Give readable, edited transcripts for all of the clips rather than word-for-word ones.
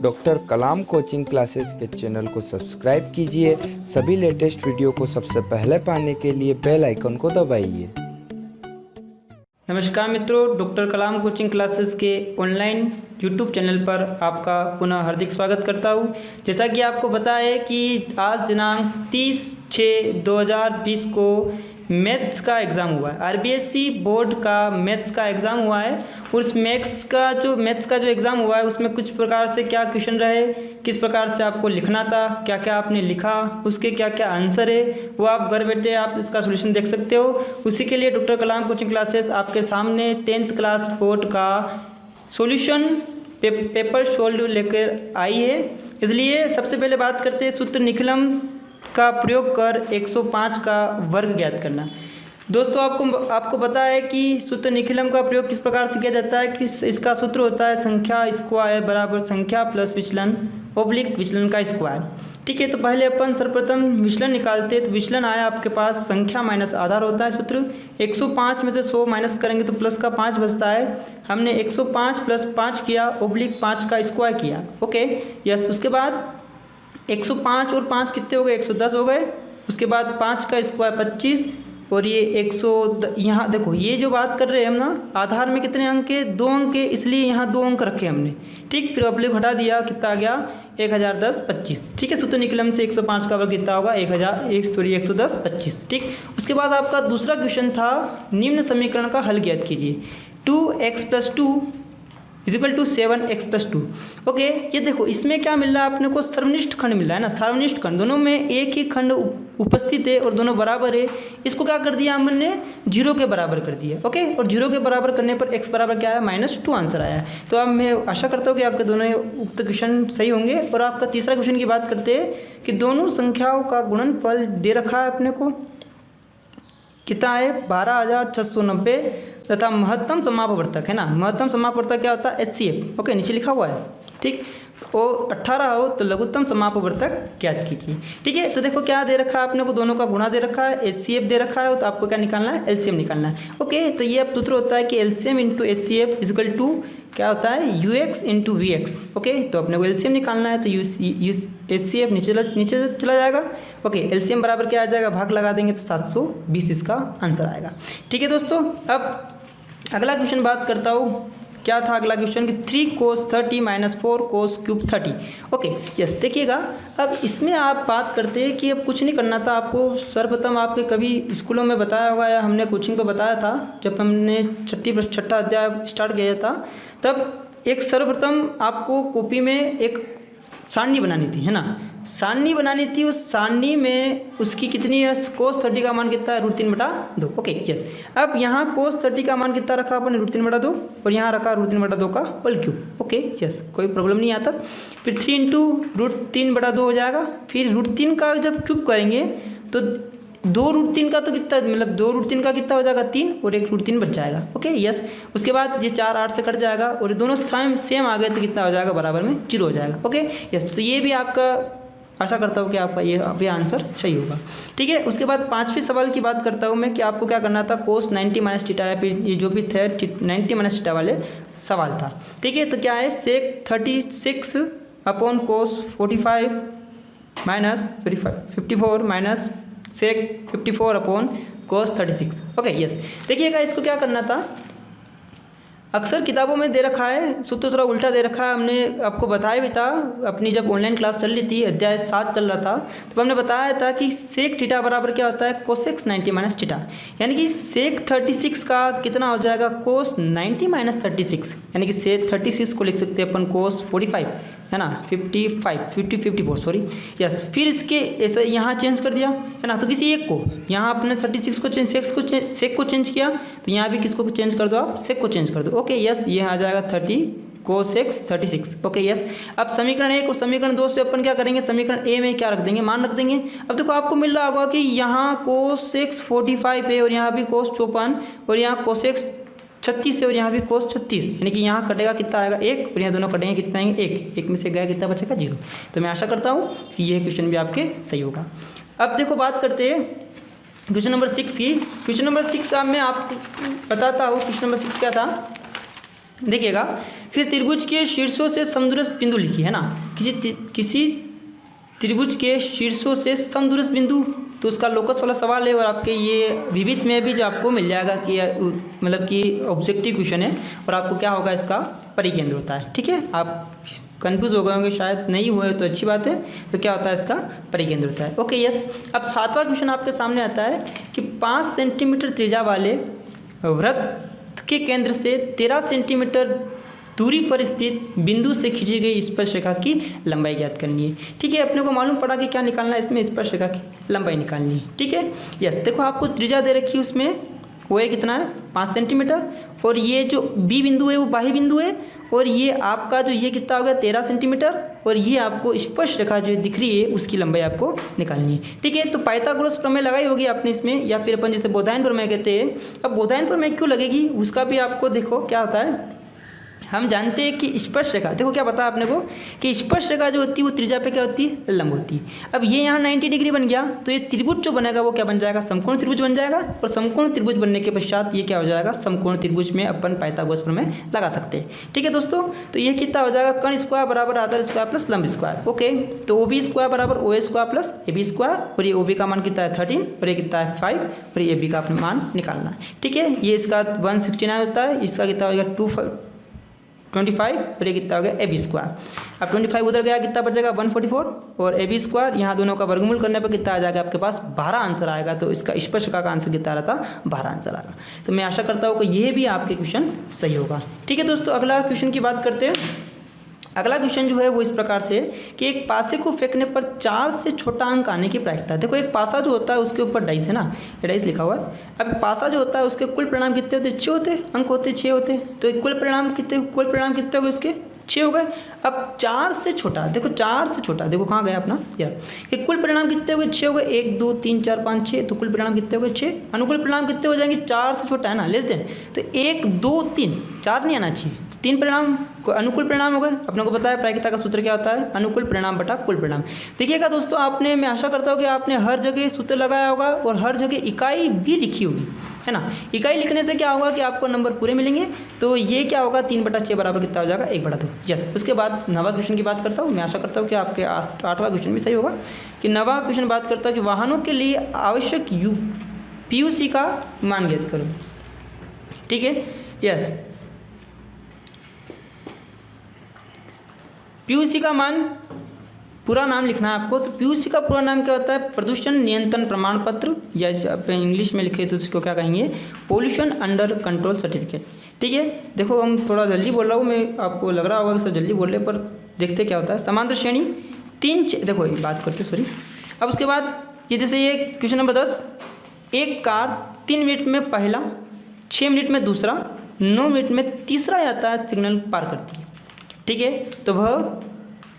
Doctor कलाम coaching classes के channel को subscribe कीजिए। सभी लेटेस्ट वीडियो को सबसे पहले पाने के लिए बेल आइकन को दबाइए। नमस्कार मित्रों, डॉक्टर कलाम कोचिंग क्लासेस के ऑनलाइन यूट्यूब चैनल पर आपका पुनः हार्दिक स्वागत करता हूं। जैसा कि आपको पता है कि आज दिनांक 30/6/2020 को मैथ्स का एग्ज़ाम हुआ है। आरबीएसई बोर्ड का मैथ्स का एग्ज़ाम हुआ है। उस मैथ्स का जो एग्ज़ाम हुआ है उसमें कुछ प्रकार से क्या क्वेश्चन रहे, किस प्रकार से आपको लिखना था, क्या क्या आपने लिखा, उसके क्या क्या आंसर है, वो आप घर बैठे आप इसका सोल्यूशन देख सकते हो। उसी के लिए डॉक्टर कलाम कोचिंग क्लासेस आपके सामने 10th क्लास बोर्ड का सॉल्यूशन पेपर सोल्व लेकर आई है। इसलिए सबसे पहले बात करते हैं सूत्र निखिलम का प्रयोग कर 105 का वर्ग ज्ञात करना। दोस्तों आपको पता है कि सूत्र निखिलम का प्रयोग किस प्रकार से किया जाता है कि इसका सूत्र होता है संख्या स्क्वायर बराबर संख्या प्लस विचलन ओब्लिक विचलन का स्क्वायर। ठीक है, तो पहले अपन सर्वप्रथम विचलन निकालते हैं। तो विचलन आया आपके पास संख्या माइनस आधार होता है सूत्र। 105 में से 100 माइनस करेंगे तो प्लस का 5 बचता है। हमने 105 प्लस 5 किया ओब्लिक 5 का स्क्वायर किया। ओके यस, उसके बाद 105 और 5 कितने हो गए, 110 हो गए। उसके बाद 5 का स्क्वायर 25 और ये 100। यहाँ देखो ये जो बात कर रहे हैं हम ना, आधार में कितने अंक के, 2 अंक के, इसलिए यहाँ 2 अंक रखे हमने। ठीक, फिर ओब्लिक हटा दिया, कितना आ गया 1010 25। ठीक है, सूत्र निखिलम से 105 का वर्ग कितना होगा 110 25। ठीक, उसके बाद आपका दूसरा क्वेश्चन था निम्न समीकरण का हल ज्ञात कीजिए। 2x + 2 = 7x + 2। ओके, ये देखो इसमें क्या मिल रहा है अपने को, सर्वनिष्ठ खंड मिल रहा है ना। सर्वनिष्ठ खंड दोनों में एक ही खंड उपस्थित है और दोनों बराबर है। इसको क्या कर दिया हमने, 0 के बराबर कर दिया। ओके, और 0 के बराबर करने पर x बराबर क्या है -2 आंसर आया है। तो अब मैं आशा करता हूँ कि आपके दोनों उक्त क्वेश्चन सही होंगे। और आपका तीसरा क्वेश्चन की बात करते हैं कि दोनों संख्याओं का गुणनफल दे रखा है अपने को, कितना है 12690 तथा महत्तम समापवर्तक है ना। महत्तम समापवर्तक क्या होता है, HCF। ओके, नीचे लिखा हुआ है। ठीक, और 18 हो तो लघुत्तम समापवर्तक ज्ञात कीजिए। ठीक है, तो देखो क्या दे रखा है अपने को, दोनों का गुणा दे रखा है, HCF दे रखा है, तो आपको क्या निकालना है, LCM निकालना है। ओके, तो ये अब सूत्र होता है कि LCM × HCF = क्या होता है UX × VX। ओके, तो अपने को LCM निकालना है, तो HCF नीचे चला जाएगा। ओके, LCM बराबर क्या आ जाएगा, भाग लगा देंगे तो 720 इसका आंसर आएगा। ठीक है दोस्तों, अब अगला क्वेश्चन बात करता हूँ। क्या था अगला क्वेश्चन कि 3 cos 30 - 4 cos ³ 30। ओके यस, देखिएगा अब इसमें आप बात करते हैं कि अब कुछ नहीं करना था आपको। सर्वप्रथम आपके कभी स्कूलों में बताया होगा या हमने कोचिंग पे बताया था, जब हमने छठा अध्याय स्टार्ट किया था, तब एक सर्वप्रथम आपको कॉपी में एक सारणी बनानी थी, है ना। सारणी बनानी थी, उस सारणी में उसकी कितनी है, cos 30 का मान कितना है, √3/2। ओके यस, अब यहाँ cos 30 का मान कितना रखा अपन, √3/2, और यहाँ रखा √3/2 का होल क्यूब। ओके यस, कोई प्रॉब्लम नहीं आता। फिर 3 × √3/2 हो जाएगा। फिर √3 का जब क्यूब करेंगे तो 2 √3 का तो कितना, मतलब 2 √3 का कितना हो जाएगा 3, और 1 √3 बच जाएगा। ओके यस, उसके बाद ये 4 8 से कट जाएगा, और ये दोनों सेम आ गए तो कितना हो जाएगा, बराबर में 0 हो जाएगा। ओके यस, तो ये भी आपका आशा करता हूँ कि आपका ये अभी आंसर सही होगा। ठीक है, उसके बाद 5वें सवाल की बात करता हूँ मैं कि आपको क्या करना था, cos 90 - थीटा, या फिर ये जो भी थे 90 - थीटा वाले सवाल था। ठीक है, तो क्या है sec 36 / cos 45 - 54 - sec 54 / cos 36। Okay yes, देखिएगा इसको क्या करना था, अक्सर किताबों में दे रखा है, सूत्र थोड़ा उल्टा दे रखा है। हमने आपको बताया भी था अपनी जब ऑनलाइन क्लास चल रही थी, अध्याय 7 चल रहा था, तो हमने बताया था कि sec थीटा बराबर क्या होता है, cosec 90 - थीटा। यानी कि sec 36 का कितना हो जाएगा, cos 90 - 36, यानी कि sec 36 को लिख सकते हैं अपन cos 45, है ना, 54 सॉरी यस। फिर इसके ऐसा यहाँ चेंज कर दिया, है ना, तो किसी एक को यहाँ अपने 36 को सेक को चेंज किया, तो यहाँ भी किसको चेंज कर दो आप, सेक को चेंज कर दो। ओके यस, ये आ जाएगा 30 cosec 36। ओके यस, अब समीकरण 1 और समीकरण 2 से अपन क्या करेंगे, समीकरण ए में क्या रख देंगे, मान रख देंगे। अब देखो आपको मिल रहा होगा कि यहाँ cosec 45 है, और यहाँ भी cos 54, और यहाँ cosec 36 है, और यहाँ भी cos 36, यानी कि यहाँ कटेगा कितना आएगा 1, और यहाँ दोनों कटेंगे कितना आएंगे 1, 1 में से गया कितना बचेगा 0। तो मैं आशा करता हूँ कि यह क्वेश्चन भी आपके सही होगा। अब देखो बात करते हैं क्वेश्चन नंबर 6 की। क्वेश्चन नंबर 6 अब मैं आपको बताता हूँ क्वेश्चन नंबर 6 क्या था। देखिएगा, किसी त्रिभुज के शीर्षों से समदूरस्थ बिंदु लिखिए, है ना। किसी त्रिभुज के शीर्षों से समदूरस्थ बिंदु, तो उसका लोकस वाला सवाल है। और आपके ये विविध में भी जो आपको मिल जाएगा कि मतलब कि ऑब्जेक्टिव क्वेश्चन है, और आपको क्या होगा, इसका परिकेंद्र होता है। ठीक है, आप कंफ्यूज हो गए होंगे, शायद नहीं हुए तो अच्छी बात है। तो क्या होता है, इसका परिकेंद्र होता है। Okay yes. अब 7वां क्वेश्चन आपके सामने आता है कि 5 सेंटीमीटर त्रिज्या वाले वृत्त के केंद्र से 13 सेंटीमीटर दूरी पर स्थित बिंदु से खींची गई स्पर्श रेखा की लंबाई ज्ञात करनी है। ठीक है, अपने को मालूम पड़ा कि क्या निकालना है, इसमें स्पर्श रेखा की लंबाई निकालनी है। ठीक है यस। देखो आपको त्रिज्या दे रखी है, उसमें वो है कितना है, 5 सेंटीमीटर, और ये जो बी बिंदु है वो बाह्य बिंदु है, और ये आपका जो ये कितना हो गया 13 सेंटीमीटर, और ये आपको स्पर्श रेखा जो दिख रही है उसकी लंबाई आपको निकालनी है। ठीक है, तो पाइथागोरस प्रमेय लगाई होगी आपने इसमें, या फिर अपन जैसे बोधायन प्रमेय कहते हैं। अब बोधायन प्रमेय क्यों लगेगी, उसका भी आपको देखो क्या होता है। हम जानते हैं कि स्पर्श रेखा, देखो क्या पता आपने को कि स्पर्श रेखा जो होती है वो त्रिज्या पे क्या होती है, लंब होती है। अब ये यहाँ 90 डिग्री बन गया, तो ये त्रिभुज जो बनेगा वो क्या बन जाएगा, समकोण त्रिभुज बन जाएगा। और समकोण त्रिभुज बनने के पश्चात ये क्या हो जाएगा, समकोण त्रिभुज में अपन पाइथागोरस प्रमेय लगा सकते हैं। ठीक है दोस्तों, तो ये कितना हो जाएगा, कर्ण स्क्वायर बराबर आधार स्क्वायर प्लस लंब स्क्वायर। ओके, तो OB स्क्वायर बराबर OA square plus AB square, और ये OB का मान कितना है 13, और ये कितना है 5, और ये AB का अपना मान निकालना है। ठीक है, ये इसका 169 होता है, इसका कितना हो जाएगा 25, और ये कितना हो गया AB स्क्वायर। अब 25 उधर गया, कितना बचेगा 144, और AB स्क्वायर, यहाँ दोनों का वर्गमूल करने पर कितना आ जाएगा आपके पास 12 आंसर आएगा। तो इसका स्पर्श रेखा का आंसर कितना आ रहा था, 12 आंसर आएगा। तो मैं आशा करता हूँ कि ये भी आपके क्वेश्चन सही होगा। ठीक है दोस्तों, अगला क्वेश्चन की बात करते हैं। अगला क्वेश्चन जो है वो इस प्रकार से है कि एक पासे को फेंकने पर 4 से छोटा अंक आने की प्रायिकता। देखो एक पासा जो होता है उसके ऊपर डाइस है ना, ये डाइस लिखा हुआ है। अब पासा जो होता है उसके कुल परिणाम कितने होते हैं, 6 होते हैं, अंक होते हैं 6 होते हैं। तो कुल परिणाम कितने हो गए उसके, 6 हो गए। अब 4 से छोटा, देखो 4 से छोटा, देखो कहाँ गया अपना यार, कि कुल परिणाम कितने हो गए, 6 हो गए, 1 2 3 4 5 6, तो कुल परिणाम कितने हो गए 6। अनुकूल परिणाम कितने हो जाएंगे, 4 से छोटा है ना, लेस देन, तो 1 2 3 4 नहीं आना चाहिए, 3 परिणाम अनुकूल परिणाम हो गए। अपने को पता है प्रायिकता का सूत्र क्या होता है, अनुकूल परिणाम बटा कुल परिणाम। देखिएगा दोस्तों, आपने, मैं आशा करता हूँ कि आपने हर जगह सूत्र लगाया होगा और हर जगह इकाई भी लिखी होगी, है ना। इकाई लिखने से क्या होगा कि आपको नंबर पूरे मिलेंगे। तो ये क्या होगा, 3/6 बराबर कितना हो जाएगा, 1/2। यस। उसके बाद 9वां क्वेश्चन की बात करता हूँ। मैं आशा करता हूँ कि आपके 8वां क्वेश्चन भी सही होगा। कि 9वां क्वेश्चन बात करता है कि वाहनों के लिए आवश्यक PUC का मान ज्ञात करो। ठीक है यस, PUC का मान, पूरा नाम लिखना है आपको। तो PUC का पूरा नाम क्या होता है, प्रदूषण नियंत्रण प्रमाण पत्र, या इंग्लिश में लिखे तो उसको क्या कहेंगे, पोल्यूशन अंडर कंट्रोल सर्टिफिकेट। ठीक है, देखो हम थोड़ा जल्दी बोल रहा हूँ मैं, आपको लग रहा होगा कि सब जल्दी बोल रहे, पर देखते क्या होता है। समांतर श्रेणी 3, देखो ये बात करते सॉरी। अब उसके बाद ये जैसे ये क्वेश्चन नंबर 10, एक कार 3 मिनट में पहला, 6 मिनट में दूसरा, 9 मिनट में तीसरा यातायात सिग्नल पार करती है। ठीक है, तो वह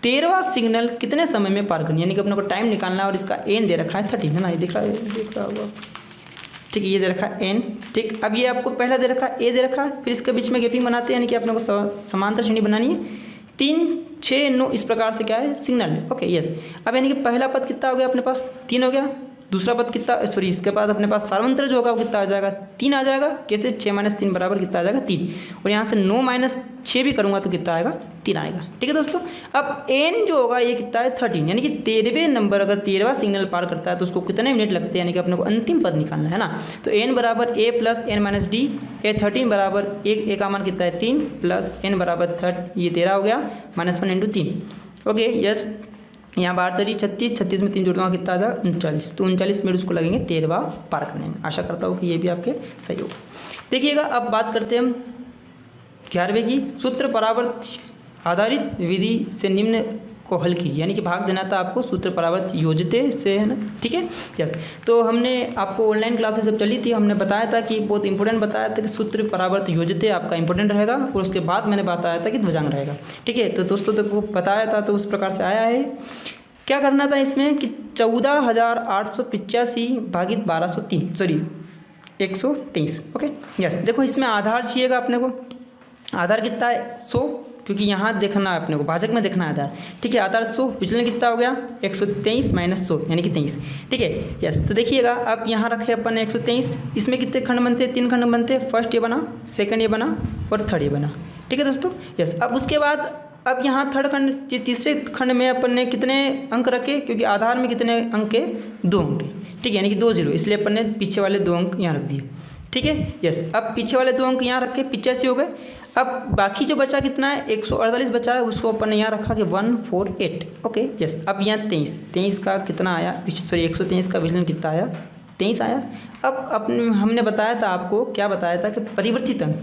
13वां सिग्नल कितने समय में पार करनी है, यानी कि अपने को टाइम निकालना है। और इसका एन दे रखा है 30, है ना, ये दिख रहा होगा। ठीक है, ये दे रखा है एन। ठीक, अब ये आपको पहला दे रखा है, ए दे रखा है, फिर इसके बीच में गैपिंग बनाते हैं, यानी कि अपने को समांतर श्रेणी बनानी है। 3 6 9 इस प्रकार से क्या है, सिग्नल है। Okay yes. अब यानी कि पहला पद कितना हो गया अपने पास, 3 हो गया। दूसरा पद कितना, सॉरी, इसके बाद अपने पास सार्वंत्र जो होगा वो कितना आ जाएगा, 3 आ जाएगा। कैसे, 6 - 3 बराबर कितना आ जाएगा, 3। और यहाँ से 9 - 6 भी करूँगा तो कितना आएगा, 3 आएगा। ठीक है दोस्तों, अब एन जो होगा ये कितना है 13, यानी कि 13वें नंबर अगर 13वां सिग्नल पार करता है तो उसको कितने मिनट लगते हैं, यानी कि अपने को अंतिम पद निकालना है ना। तो एन बराबर A + n - d, A13 बराबर ए का मान कितना है 3 प्लस n बराबर 3, ये 13 हो गया, -1 × 3। Okay yes. यहाँ 12 3 36, 36 में 3 जोड़ूंगा कितना आ जाएगा 39। तो 39 मिनट उसको लगेंगे 13वां पार करने में। आशा करता हूँ कि ये भी आपके सही होगा। देखिएगा, अब बात करते हैं हम 11वें की। सूत्र परावर्त आधारित विधि से निम्न को हल कीजिए, यानी कि भाग देना था आपको सूत्र परावर्त योजते से, है ना। ठीक है यस। तो हमने आपको ऑनलाइन क्लासेस जब चली थी हमने बताया था कि बहुत इंपॉर्टेंट बताया था कि सूत्र परावर्त योजते आपका इंपॉर्टेंट रहेगा, और उसके बाद मैंने बताया था कि ध्वजांग रहेगा। ठीक है, तो दोस्तों तक वो बताया था, तो उस प्रकार से आया है। क्या करना था इसमें कि 14,885 भागित 1203, सॉरी 123। Okay yes. देखो इसमें आधार चाहिएगा अपने को, आधार कितना है 100, क्योंकि यहाँ देखना है अपने को, भाजक में देखना है आधार, ठीक है। आधार 100, विचलन कितना हो गया 123 माइनस 100 यानी कि 23, ठीक है। यस, तो देखिएगा अब यहाँ रखे अपन ने 123, इसमें कितने खंड बनते हैं, 3 खंड बनते हैं। फर्स्ट ये बना, सेकंड ये बना और थर्ड ये बना, ठीक है दोस्तों। यस, अब उसके बाद अब यहाँ थर्ड खंड, तीसरे खंड में अपन ने कितने अंक रखे, क्योंकि आधार में कितने अंक है, 2 अंक है, ठीक है, यानी कि 2 0, इसलिए अपन ने पीछे वाले 2 अंक यहाँ रख दिए, ठीक है। यस, अब पीछे वाले 2 अंक यहाँ रखे, 85 हो गए। अब बाकी जो बचा कितना है, 148 बचा है, उसको अपन ने यहाँ रखा कि 148, ओके। यस, अब यहाँ 23 का कितना आया, सॉरी 123 का विचलन कितना आया, 23 आया। अब अपने हमने बताया था आपको, क्या बताया था कि परिवर्तित अंक,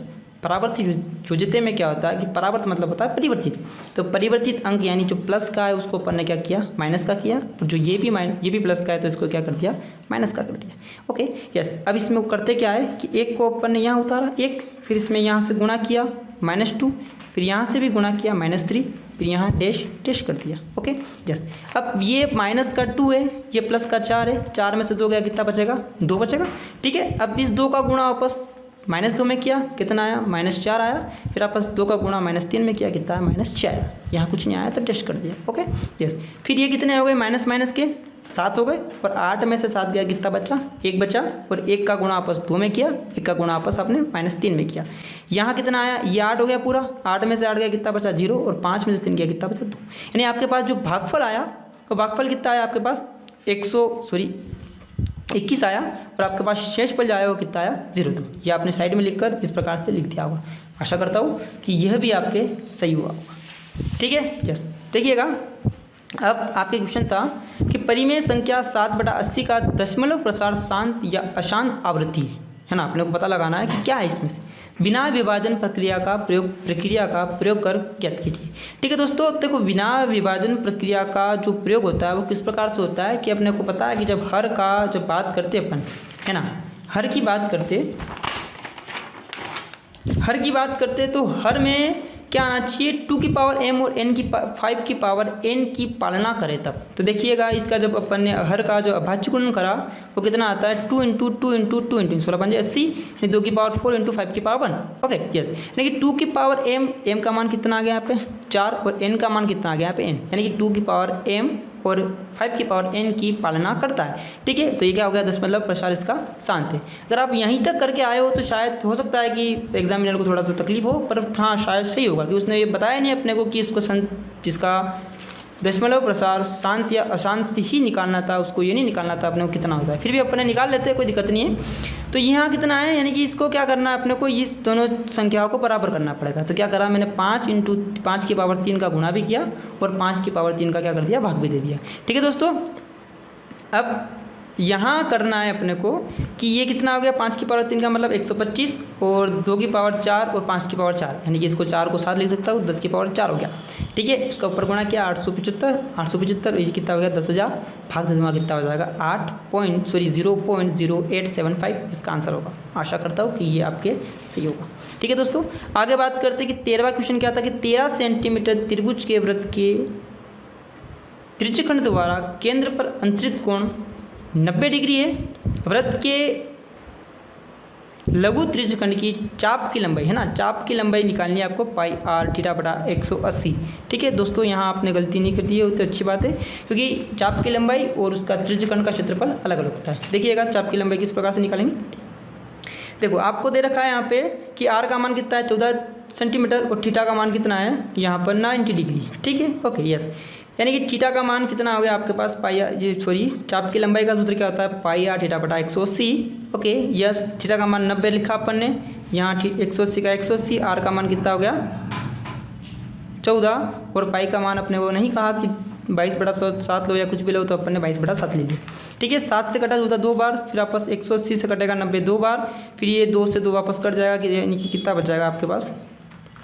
परावर्तित योजिते में क्या होता है कि परावर्त मतलब होता है परिवर्तित, तो परिवर्तित अंक यानी जो प्लस का है उसको अपन ने क्या किया, माइनस का किया, और जो ये भी प्लस का है तो इसको क्या कर दिया, माइनस का कर दिया, ओके। यस, अब इसमें करते क्या है कि एक को अपन ने यहाँ उतारा 1, फिर इसमें यहाँ से गुणा किया -2, फिर यहाँ से भी गुणा किया -3, फिर यहाँ डैश कर दिया, ओके। यस, अब ये माइनस का 2 है, ये प्लस का 4 है, 4 में से 2 गया, कितना बचेगा, 2 बचेगा, ठीक है। अब इस 2 का गुणा वापस -2 में किया, कितना आया, -4 आया, फिर आपस 2 का गुणा -3 में किया, कितना आया, -4, यहाँ कुछ नहीं आया तो टेस्ट कर दिया, ओके। यस, फिर ये कितने हो गए, माइनस के 7 हो गए, और 8 में से 7 गया, कितना बचा, 1 बचा, और 1 का गुणा आपस 2 में किया, 1 का गुणा आपस आपने -3 में किया, यहाँ कितना आया, ये 8 हो गया पूरा, 8 में से 8 गया, कितना बचा 0, और 5 में से 3 गया, कितना बचा 2, यानी आपके पास जो भागफल आया, वो भागफल कितना आया आपके पास 21 आया, और आपके पास शेष फल जो आया वो कितना आया 0,2। ये आपने साइड में लिखकर इस प्रकार से लिख दिया होगा। आशा करता हूँ कि यह भी आपके सही हुआ होगा, ठीक है। यस, देखिएगा अब आपके क्वेश्चन था कि परिमेय संख्या 7/80 का दशमलव प्रसार शांत या अशांत आवृत्ति है ना, अपने को पता लगाना है कि क्या है इसमें से। बिना विभाजन प्रक्रिया का प्रयोग कर ज्ञात कीजिए, ठीक है दोस्तों। देखो, बिना विभाजन प्रक्रिया का जो प्रयोग होता है वो किस प्रकार से होता है कि अपने को पता है कि जब हर का जब बात करते अपन, है ना, हर की बात करते तो हर में क्या आना चाहिए, 2 की पावर m और n की 5 की पावर n की पालना करे तब। तो देखिएगा इसका जब अपन ने हर का जो अभाज्य गुणन करा वो कितना आता है, 2 × 2 × 2 × 16 बन जाए 80, यानी 2 की पावर 4 × 5 की पावर 1, ओके। यस, यानी कि 2 की पावर m का मान कितना आ गया यहाँ पे 4, और n का मान कितना आ गया यहाँ पे n, यानी कि 2 की पावर m और 5 की पावर n की पालना करता है, ठीक है। तो ये क्या हो गया, दशमलव प्रसार इसका शांत है। अगर आप यहीं तक करके आए हो तो शायद हो सकता है कि एग्जामिनर को थोड़ा सा तकलीफ हो, पर हाँ शायद सही होगा कि उसने ये बताया नहीं अपने को कि इसको जिसका दशमलव प्रसार शांत या अशांत ही निकालना था, उसको ये नहीं निकालना था अपने को कितना होता है, फिर भी अपने निकाल लेते हैं, कोई दिक्कत नहीं है। तो यहाँ कितना है, यानी कि इसको क्या करना है अपने को, इस दोनों संख्याओं को बराबर करना पड़ेगा। तो क्या करा मैंने, 5 × 5 की पावर 3 का गुणा भी किया, और 5 की पावर 3 का क्या कर दिया, भाग भी दे दिया, ठीक है दोस्तों। अब यहाँ करना है अपने को कि ये कितना हो गया, 5 की पावर 3 का मतलब 125, और 2 की पावर 4 और 5 की पावर 4, यानी कि इसको 4 को 7 लिख सकता हूँ, 10 की पावर 4 हो गया, ठीक है। उसका ऊपर गुणा किया 875, ये कितना हो गया 10,000, भाग दे दूँगा कितना हो जाएगा 0.0875, इसका आंसर होगा। आशा करता हूँ कि ये आपके सही होगा, ठीक है दोस्तों। आगे बात करते हैं कि 13वां क्वेश्चन क्या था कि 13 सेंटीमीटर त्रिभुज के वृत्त के त्रिज्यखंड द्वारा केंद्र पर अंतरित कोण 90 डिग्री है। वृत्त के लघु त्रिज्यखंड की चाप की लंबाई, है ना, चाप की लंबाई निकालनी है आपको πr/180, ठीक है दोस्तों। यहाँ आपने गलती नहीं कर दी है, तो अच्छी बात है, क्योंकि चाप की लंबाई और उसका त्रिज्यखंड का क्षेत्रफल अलग अलग होता है। देखिएगा चाप की लंबाई किस प्रकार से निकालेंगे। देखो आपको दे रखा है यहाँ पे कि r का मान कितना है 14 सेंटीमीटर, और थीटा का मान कितना है यहाँ पर 90 डिग्री, ठीक है, ओके। यस, यानी कि थीटा का मान कितना हो गया आपके पास चाप की लंबाई का सूत्र क्या होता है πr/180, ओके। यस, थीटा का मान 90 लिखा अपन ने, यहाँ 180 का 180, r का मान कितना हो गया 14, और पाई का मान अपने वो नहीं कहा कि 22/7 लो या कुछ भी लो, तो अपन ने 22/7 ले लिया, ठीक है। 7 से कटा होता 2 बार, फिर आपस 180 से कटेगा 90 2 बार, फिर ये 2 से 2 वापस कट जाएगा, यानी कि कितना बच जाएगा आपके पास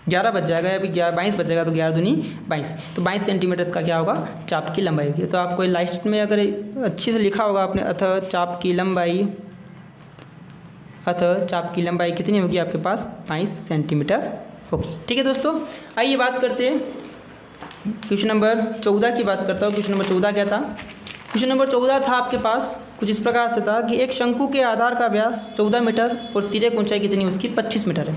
11 बच जाएगा, या फिर 22 बच जाएगा, तो 11 दूनी 22, तो 22 सेंटीमीटर का क्या होगा, चाप की लंबाई होगी। तो आपको लास्ट में अगर अच्छे से लिखा होगा आपने, अतः चाप की लंबाई कितनी होगी आपके पास 22 सेंटीमीटर होगी, ठीक है दोस्तों। आइए बात करते हैं क्वेश्चन नंबर 14 की बात करता हूँ। क्वेश्चन नंबर 14 क्या था, क्वेश्चन नंबर 14 था आपके पास कुछ इस प्रकार से था कि एक शंकु के आधार का व्यास 14 मीटर और तिर्यक ऊंचाई कितनी उसकी 25 मीटर है।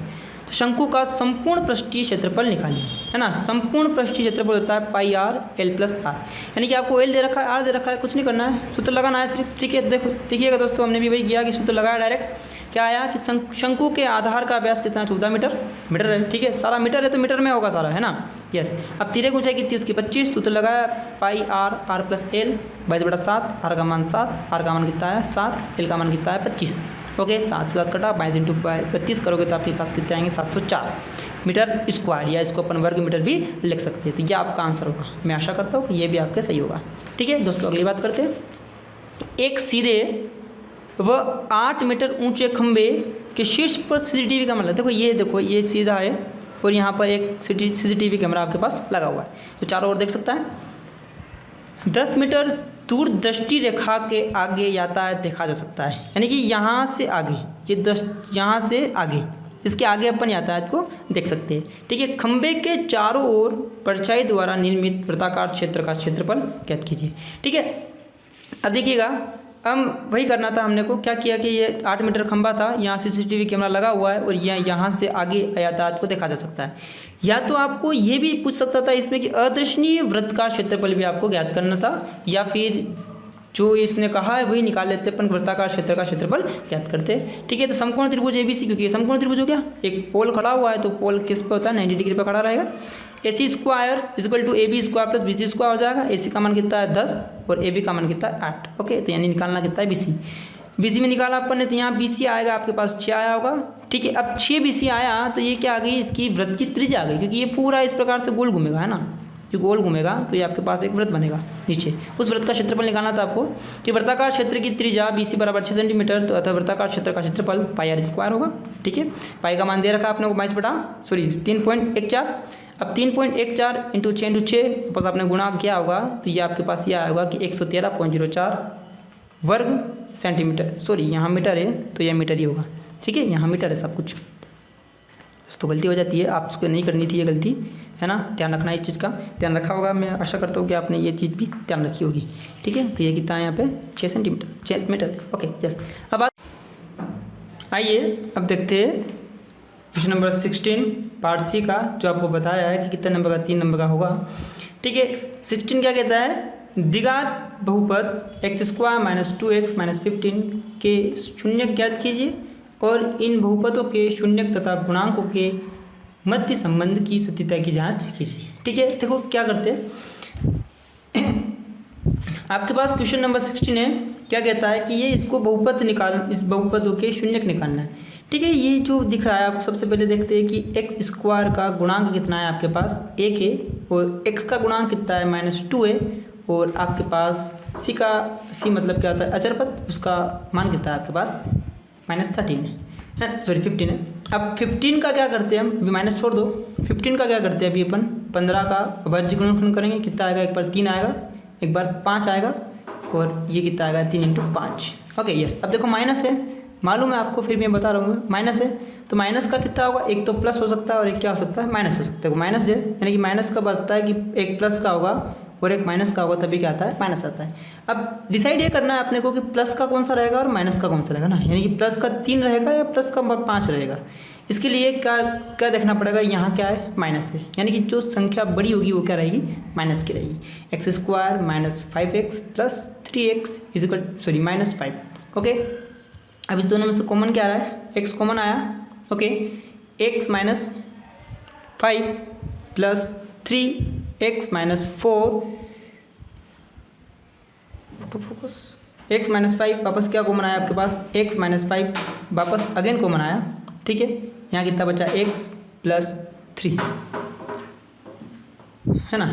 तो शंकु का संपूर्ण पृष्ठीय क्षेत्रफल निकालिए, है ना। संपूर्ण पृष्ठीय क्षेत्रफल होता है पाई आर एल प्लस आर, यानी कि आपको एल दे रखा है, आर दे रखा है, कुछ नहीं करना है, सूत्र लगाना है सिर्फ, ठीक है। देखो देखिएगा दोस्तों, हमने भी वही किया कि सूत्र लगाया डायरेक्ट। क्या आया कि शंकु के आधार का व्यास कितना है, 14 मीटर है, ठीक है। सारा मीटर है तो मीटर में होगा सारा, है ना, यस। अब तिर्यक ऊंचाई कितनी उसकी 25, सूत्र लगाया पाई आर प्लस एल 22/7, आर का मान 7, आर का मान कितना है 7, एल का मान कितना है 25। ओके, 7 से 7 कटा, 22 × 32 करोगे तो आपके पास कितने आएंगे 704 मीटर स्क्वायर, या इसको अपन वर्ग मीटर भी लिख सकते हैं। तो ये आपका आंसर होगा। मैं आशा करता हूँ कि ये भी आपके सही होगा, ठीक है दोस्तों। अगली बात करते हैं। एक सीधे व 8 मीटर ऊंचे खंबे के शीर्ष पर सीसीटीवी का मतलब, देखो ये सीधा है और यहाँ पर एक सीसीटीवी कैमरा आपके पास लगा हुआ है, तो चारों ओर देख सकता है। 10 मीटर दूर दृष्टि रेखा के आगे यातायात देखा जा सकता है, यानी कि यहाँ से आगे, यहाँ से आगे, इसके आगे अपन यातायात को देख सकते हैं, ठीक है। खंबे के चारों ओर परछाई द्वारा निर्मित वृत्ताकार क्षेत्र का क्षेत्रफल ज्ञात कीजिए, ठीक है। अब देखिएगा, हम वही करना था हमने को, क्या किया कि ये 8 मीटर खंबा था, यहाँ सीसीटीवी कैमरा लगा हुआ है और यहाँ से आगे यातायात को देखा जा सकता है। या तो आपको ये भी पूछ सकता था इसमें कि अदृश्यनीय वृत्त का क्षेत्रफल भी आपको ज्ञात करना था, या फिर जो इसने कहा है वही निकाल लेते अपन, वृत्ताकार क्षेत्र का क्षेत्रफल ज्ञात करते, ठीक है। तो समकोण त्रिभुज एबीसी, क्योंकि ये समकोण त्रिभुज हो गया, एक पोल खड़ा हुआ है तो पोल किस पे होता है 90 डिग्री पे खड़ा रहेगा। AC² = AB² + BC² हो जाएगा। AC का मान कितना है 10 और AB का मान कितना है 8। ओके, तो यानी निकालना कितना है BC में निकाला अपन ने, तो यहाँ BC आएगा आपके पास 6 आया होगा, ठीक है। अब 6 BC आया तो ये क्या आ गई, इसकी वृत्त की त्रिज्या आ गई, क्योंकि ये पूरा इस प्रकार से गोल घूमेगा, है ना, जो गोल घूमेगा तो ये आपके पास एक वृत्त बनेगा नीचे। उस वृत्त का क्षेत्रफल निकालना था आपको, कि वृत्ताकार क्षेत्र की त्रिज्या BC = 6 सेंटीमीटर, तो अतः वृत्ताकार क्षेत्र का क्षेत्रफल πr² होगा, ठीक है। पाई का मान दे रखा आपने को 3.14। अब 3.14 × 6 × 6 बस आपने गुणा किया होगा, तो ये आपके पास ये आएगा कि 113.04 वर्ग सेंटीमीटर, यहाँ मीटर है तो यह मीटर ही होगा, ठीक है। यहाँ मीटर है सब कुछ, तो गलती हो जाती है, आपको नहीं करनी थी ये गलती, है ना। ध्यान रखना, इस चीज़ का ध्यान रखा होगा, मैं आशा करता हूँ कि आपने ये चीज़ भी ध्यान रखी होगी, ठीक है। तो ये कितना है यहाँ पे 6 मीटर, ओके यस। अब आइए अब देखते हैं क्वेश्चन नंबर 16 पार्ट सी का, जो आपको बताया है कि कितने नंबर का, 3 नंबर का होगा, ठीक है। 16 क्या कहता है, द्विघात बहुपद x² - 2x - 15 के शून्यक ज्ञात कीजिए और इन बहुपदों के शून्यक तथा गुणांकों के मध्य संबंध की सत्यता की जांच कीजिए, ठीक है। देखो क्या करते हैं, आपके पास क्वेश्चन नंबर 16 है, क्या कहता है कि ये इसको बहुपद इस बहुपदों के शून्यक निकालना है, ठीक है। ये जो दिख रहा है आपको, सबसे पहले देखते हैं कि x² का गुणांक कितना है, आपके पास 1 है, और x का गुणांक कितना है -2 है, और आपके पास c मतलब क्या होता है अचर पद, उसका मान कितना है आपके पास -13 है, 15 है। अब 15 का क्या करते हैं हम, अभी माइनस छोड़ दो, 15 का क्या करते हैं अभी अपन 15 का अभाज्य गुणनखंड करेंगे, कितना आएगा, एक बार 3 आएगा, एक बार 5 आएगा, और ये कितना आएगा 3 × 5। Okay yes. अब देखो माइनस है, मालूम है आपको, फिर भी मैं बता रहा हूँ, माइनस है तो माइनस का कितना होगा, एक तो प्लस हो सकता है और एक क्या हो सकता है माइनस हो सकता है। माइनस है यानी कि माइनस का बचता है कि एक प्लस का होगा और एक माइनस का होगा, तभी क्या आता है माइनस आता है। अब डिसाइड ये करना है अपने को कि प्लस का कौन सा रहेगा और माइनस का कौन सा रहेगा ना, यानी कि प्लस का 3 रहेगा या प्लस का 5 रहेगा। इसके लिए क्या देखना पड़ेगा, यहाँ क्या है माइनस है, यानी कि जो संख्या बड़ी होगी वो क्या रहेगी माइनस की रहेगी। x² - 5x + 3x -5। ओके, अब इस दोनों में से कॉमन क्या आ रहा है, x कॉमन आया, ओके। x - 5 + 3x - 4 x - 5 वापस क्या कॉमन आया आपके पास, x - 5 वापस अगेन कॉमन आया, ठीक है। यहाँ कितना बचा x + 3, है ना,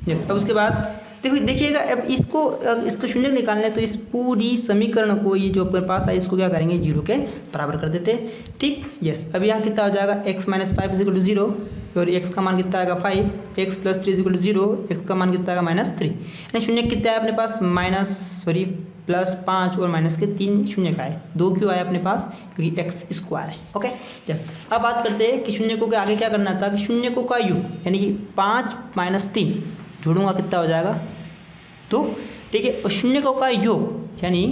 यस। अब उसके बाद देखिएगा, अब इसको शून्य निकालना है तो इस पूरी समीकरण को, ये जो अपने पास है, इसको क्या करेंगे 0 के बराबर कर देते हैं, ठीक यस। अब यहाँ कितना हो जाएगा, x - 5 = 0 और x का मान कितना आएगा 5, x + 3 = 0, x का मान कितना आएगा -3, यानी शून्य कितना है अपने पास +5 और माइनस के 3 शून्य का है, 2 क्यों आया अपने पास, क्योंकि x² है, ओके यस। अब बात करते हैं कि शून्य को के आगे क्या करना था, कि शून्य को का योग, यानी कि 5 - 3 जोड़ूंगा कितना हो जाएगा 2, ठीक है। और शून्य का योग यानी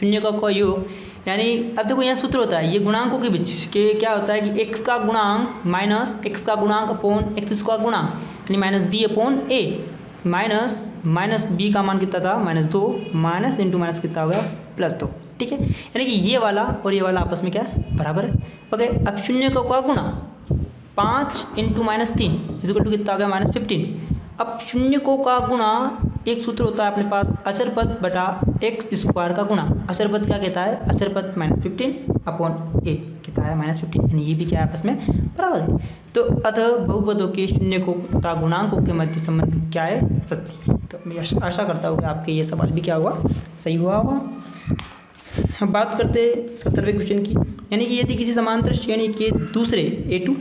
शून्य का योग यानी अब देखो यहाँ सूत्र होता है ये गुणांकों के बीच के क्या होता है कि x का गुणांक माइनस x का गुणांक अपॉन एक्स स्क्वायर गुणांक यानी माइनस बी अपॉन ए माइनस बी का मान कितना था -2 माइनस इंटू माइनस कितना हो गया +2। ठीक है, यानी कि ये वाला और ये वाला आपस में क्या है बराबर है। ओके, अब शून्य का गुणा 5 इंटू -3 इक्वल टू कितना आ गया -15। अब शून्य को का गुणा एक सूत्र होता है अपने पास अचर पद बटा एक्स स्क्वायर का गुणा। अचर पद क्या कहता है, अचर पद -15 अपॉन ए कहता है -15, यानी ये भी क्या है आपस में बराबर है। तो अतः बहुपदों के शून्य को तथा गुणांकों के मध्य संबंध क्या है, सत्य। तो मैं आशा करता हूँ कि आपके ये सवाल भी क्या हुआ, सही हुआ होगा। हम बात करते 17वें क्वेश्चन की, यानी कि यदि किसी समांतर श्रेणी के दूसरे A2,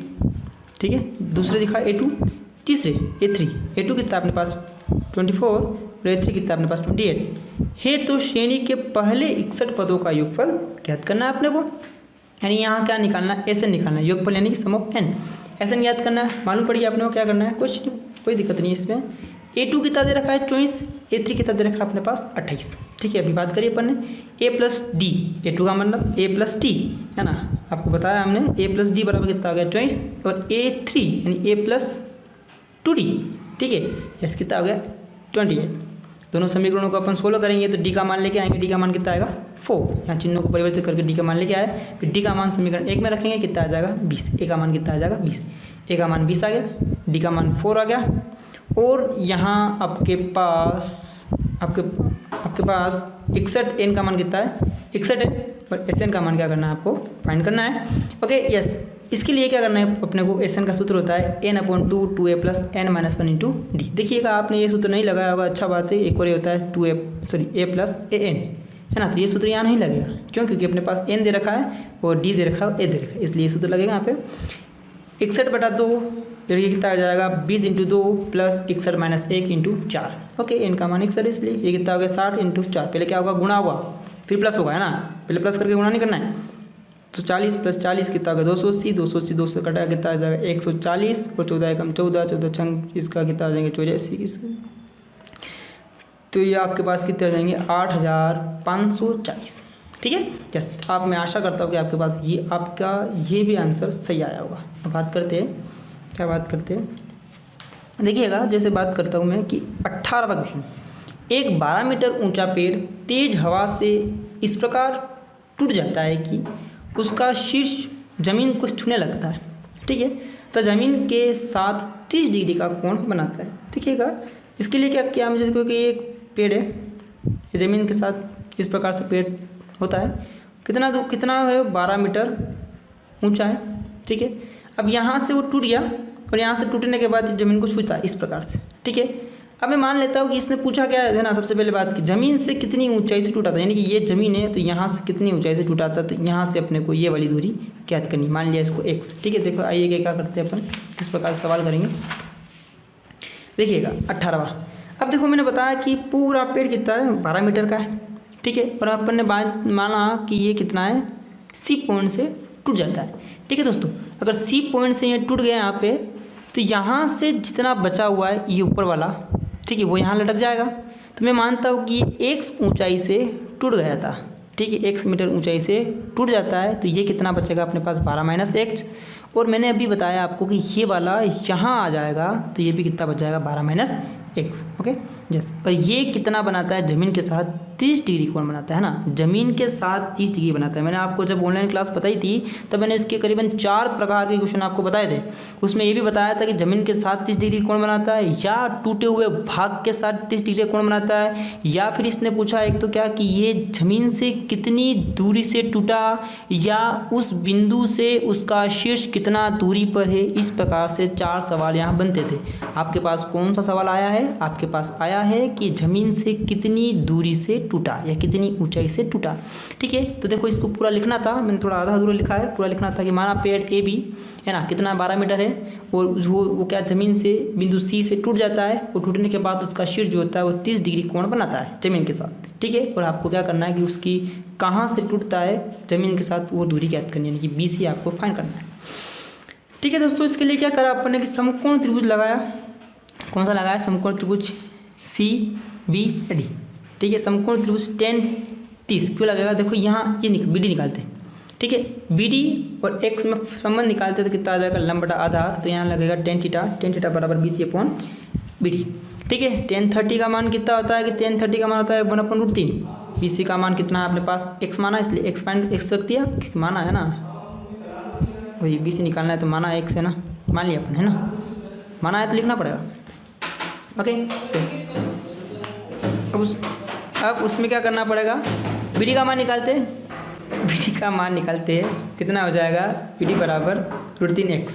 ठीक है, दूसरे दिखा A2, तीसरे A3, A2 कितना अपने पास 24 और A3 कितना अपने पास 28 है, तो श्रेणी के पहले 61 पदों का योगफल ज्ञात करना है अपने को। यानी यहाँ क्या निकालना है, SN निकालना है, योगफल यानी कि सम ऑफ n। SN ज्ञात करना है, मालूम पड़ी अपने को क्या करना है, कुछ कोई दिक्कत नहीं है इसमें। A2 कितना दे रखा है 24, A3 कितना दे रखा है अपने पास 28। ठीक है, अभी बात करिए अपन ने A प्लस डी, A2 का मतलब A प्लस टी है ना, आपको बताया हमने A प्लस डी बराबर कितना आ गया 24 और A3 यानी A प्लस 2D। ठीक है, यस कितना हो गया 28। दोनों समीकरणों को अपन सोल्व करेंगे तो डी का मान लेके आएंगे, डी का मान कितना आएगा 4। यहाँ चिन्हों को परिवर्तित करके डी का मान लेके आए, फिर डी का मान समीकरण 1 में रखेंगे, कितना आ जाएगा 20। ए का मान कितना आ जाएगा 20, ए का मान 20 आ गया, डी का मान 4 आ गया। और यहाँ आपके पास 61, एन का मान कितना है 61 है, और एस एन का मान क्या करना है आपको फाइंड करना है। ओके यस, इसके लिए क्या करना है अपने को, एस एन का सूत्र होता है n/2 2a plus n-1 into D. देखिएगा आपने ये सूत्र नहीं लगाया होगा, अच्छा बात है। एक और ये होता है a प्लस an है ना, तो ये सूत्र यहाँ नहीं लगेगा, क्यों, क्योंकि अपने पास n दे रखा है और d दे रखा है, a दे रखा है, इसलिए ये सूत्र लगेगा यहाँ पे 61/2, ये कितना आ जाएगा 20 into 2 plus 61 minus 1 into 4। Okay, N का मान 61 इसलिए ये कितना हो गया 60 इंटू 4। पहले क्या होगा गुणा होगा फिर प्लस होगा है ना, पहले प्लस करके गुणा नहीं करना है। तो 40 प्लस 40 कितना होगा 280, 280 2 से कटा कितना आ जाएगा 140 और 14 एकम 14, 14 छंग इसका कितना आ जाएंगे 84। तो ये आपके पास कितने आ जाएंगे 8540। ठीक है, यस। आप मैं आशा करता हूँ कि आपके पास ये आपका ये भी आंसर सही आया होगा। अब बात करते हैं, क्या बात करते हैं, देखिएगा जैसे बात करता हूँ मैं कि 18वां क्वेश्चन, एक 12 मीटर ऊंचा पेड़ तेज हवा से इस प्रकार टूट जाता है कि उसका शीर्ष जमीन को छूने लगता है। ठीक है, तो जमीन के साथ 30 डिग्री का कोण बनाता है। देखिएगा इसके लिए क्या किया, जैसे क्योंकि एक पेड़ है, ज़मीन के साथ इस प्रकार से पेड़ होता है, कितना है 12 मीटर ऊंचा है। ठीक है, अब यहाँ से वो टूट गया और यहाँ से टूटने के बाद ज़मीन को छूता है इस प्रकार से। ठीक है, अब मैं मान लेता हूँ कि इसने पूछा क्या है ना, सबसे पहले बात की ज़मीन से कितनी ऊंचाई से टूटा था, यानी कि ये ज़मीन है तो यहाँ से कितनी ऊंचाई से टूटा था, तो यहाँ से अपने को ये वाली दूरी ज्ञात करनी, मान लिया इसको x। ठीक है, देखो आइए क्या करते हैं अपन, किस प्रकार से सवाल करेंगे। देखिएगा 18वां, अब देखो मैंने बताया कि पूरा पेड़ कितना है 12 मीटर का है। ठीक है, और अपन ने माना कि ये कितना है C पॉइंट से टूट जाता है। ठीक है दोस्तों, अगर C पॉइंट से ये टूट गया यहाँ पे, तो यहाँ से जितना बचा हुआ है ये ऊपर वाला, ठीक है, वो यहाँ लटक जाएगा। तो मैं मानता हूँ कि x ऊंचाई से टूट गया था। ठीक है, x मीटर ऊंचाई से टूट जाता है, तो ये कितना बचेगा अपने पास 12 माइनस x, और मैंने अभी बताया आपको कि ये वाला यहाँ आ जाएगा, तो ये भी कितना बच जाएगा 12 माइनस x। ओके यस, और ये कितना बनाता है ज़मीन के साथ 30 डिग्री कोण बनाता है ना, ज़मीन के साथ 30 डिग्री बनाता है। मैंने आपको जब ऑनलाइन क्लास बताई थी तब मैंने इसके करीबन 4 प्रकार के क्वेश्चन आपको बताए थे। उसमें ये भी बताया था कि ज़मीन के साथ 30 डिग्री कोण बनाता है, या टूटे हुए भाग के साथ 30 डिग्री कोण बनाता है, या फिर इसने पूछा एक तो क्या कि ये ज़मीन से कितनी दूरी से टूटा, या उस बिंदु से उसका शीर्ष कितना दूरी पर है। इस प्रकार से 4 सवाल यहाँ बनते थे। आपके पास कौन सा सवाल आया है, आपके पास आया है कि ज़मीन से कितनी दूरी से टूटा या कितनी ऊंचाई से टूटा। ठीक है, तो देखो इसको पूरा लिखना था, मैंने थोड़ा आधा अधूरा लिखा है, पूरा लिखना था कि माना पेड़ ए बी है ना, कितना 12 मीटर है, और वो क्या ज़मीन से बिंदु सी से टूट जाता है, और टूटने के बाद उसका शीर्ष जो होता है वो 30 डिग्री कोण बनाता है ज़मीन के साथ। ठीक है, और आपको क्या करना है कि उसकी कहाँ से टूटता है ज़मीन के साथ वो दूरी ज्ञात करनी है, यानी कि BC आपको फाइंड करना है। ठीक है दोस्तों, इसके लिए क्या करा अपन ने कि समकोण त्रिभुज लगाया। कौन सा लगाया, समकोण त्रिभुज CBD। ठीक है, समकोण त्रिभुज 10 30 क्यों लगेगा, देखो यहाँ ये बी डी निकालते हैं, ठीक है, बी डी और एक्स में संबंध निकालते हैं तो कितना आ जाएगा लंब बटा आधार, तो यहाँ लगेगा tan थीटा बराबर BC अपॉन BD, ठीक है। tan 30 का मान कितना होता है कि tan 30 का मान होता है 1/√3, BC का मान कितना है अपने पास x माना, इसलिए x पॉइंट x रख दिया, माना है ना, वही BC निकालना है तो माना x है ना, मान लिया अपन है ना, माना है तो लिखना पड़ेगा, ओके। अब उसमें क्या करना पड़ेगा, BD का मान निकालते हैं, BD का मान निकालते हैं कितना हो जाएगा, BD बराबर √3x,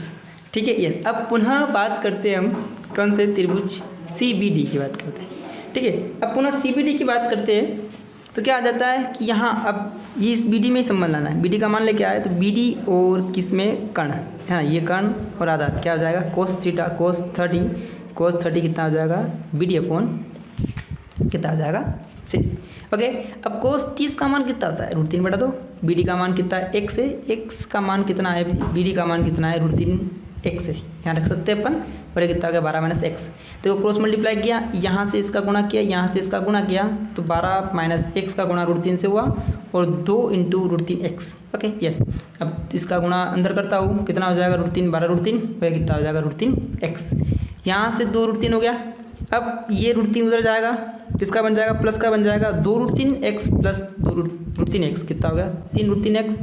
ठीक है। यस, अब पुनः बात करते हैं हम कौन से त्रिभुज CBD की बात करते हैं, ठीक है। अब पुनः CBD की बात करते हैं तो क्या आ जाता है कि यहाँ अब ये इस BD में ही संबंध लाना है, BD का मान लेके आए तो BD और किस में कर्ण है ना, ये कर्ण और आधार क्या हो जाएगा cos थीटा cos 30 कितना हो जाएगा BD अपॉन कितना हो जाएगा 6, ओके। अब cos 30 का मान कितना होता है √3/2, BD का मान कितना है x है, x का मान कितना है, BD का मान कितना है √3x है, यहाँ रख सकते हैं अपन, और ये कितना हो गया 12 - x, तो क्रॉस मल्टीप्लाई किया, यहाँ से इसका गुणा किया, यहाँ से इसका गुणा किया, तो 12 - x का गुणा √3 से हुआ और 2 × √3x, ओके। यस, अब इसका गुणा अंदर करता हूँ, कितना हो जाएगा √3 12 √3 और कितना हो जाएगा √3x, यहाँ से 2 √3 हो गया। अब ये √3 उधर जाएगा, किसका बन जाएगा प्लस का बन जाएगा, 2 √3x प्लस 2 √3x कितना हो गया 3 √3x,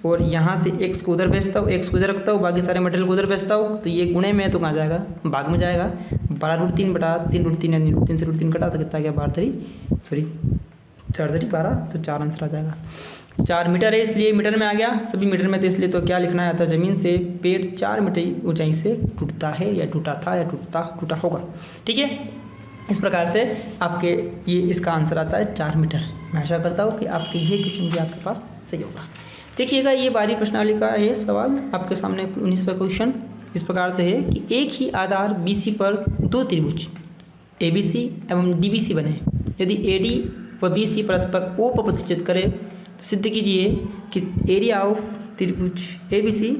और यहाँ से x को उधर भेजता हूँ, x को उधर रखता हूँ, बाकी सारे मटेरियल को उधर भेजता हूँ, तो ये गुणे में तो कहाँ जाएगा भाग में जाएगा, 12 √3 बटा 3 √3 यानी √3 से √3 कटा तो कितना गया 4 3 12, तो 4 आंसर आ जाएगा। 4 मीटर है इसलिए मीटर में आ गया, सभी मीटर में, तो इसलिए तो क्या लिखना है, तो ज़मीन से पेड़ 4 मीटर ऊंचाई से टूटता है या टूटा था या टूटा होगा, ठीक है। इस प्रकार से आपके ये इसका आंसर आता है 4 मीटर। मैं आशा करता हूँ कि आपके ये क्वेश्चन भी आपके पास सही होगा। देखिएगा, ये बारी प्रश्नावली का है सवाल आपके सामने 19वां क्वेश्चन इस प्रकार से है कि एक ही आधार BC पर 2 त्रिभुज ABC एवं DBC बने, यदि AD व BC परस्पर O पर प्रतिच्छेद करे तो सिद्ध कीजिए कि एरिया ऑफ त्रिभुज ABC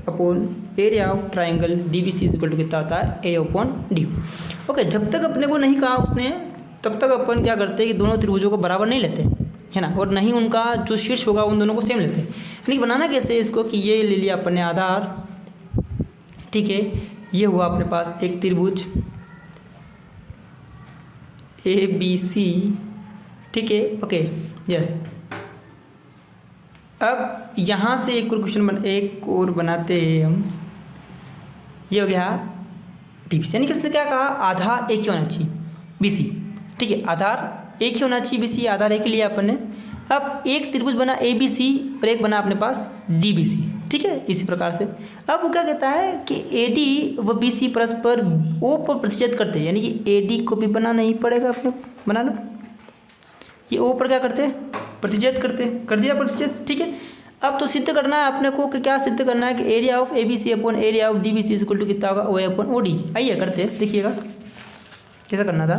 upon area of triangle DBC equal to कितना आता है A/DU। ओके, जब तक अपने को नहीं कहा उसने तब तक अपन क्या करते हैं कि दोनों त्रिभुजों को बराबर नहीं लेते है ना, और नहीं उनका जो शीर्ष होगा उन दोनों को सेम लेते हैं। यानी बनाना कैसे है इसको कि ये ले लिया अपन ने आधार, ठीक है, ये हुआ अपने पास एक त्रिभुज ABC, ठीक है, ओके यस। अब यहाँ से एक और बनाते हैं हम, ये हो गया DBC, यानी किसने क्या कहा आधार एक ही होना चाहिए BC, ठीक है, आधार एक ही होना चाहिए BC, आधार एक ही लिया अपन ने। अब एक त्रिभुज बना ABC और एक बना अपने पास DBC, ठीक है, इसी प्रकार से। अब वो क्या कहता है कि AD व BC परस्पर O पर प्रतिच्छेद करते हैं, यानी कि AD को भी बनाना ही पड़ेगा अपने, बना लो, ये O पर क्या करते हैं प्रतिच्छेद करते हैं, कर दिया प्रतिच्छेद, ठीक है। अब तो सिद्ध करना है अपने को कि क्या सिद्ध करना है कि area of ABC upon area of DBC equal to कितना होगा OA/OD। आइए करते हैं, देखिएगा कैसा करना था।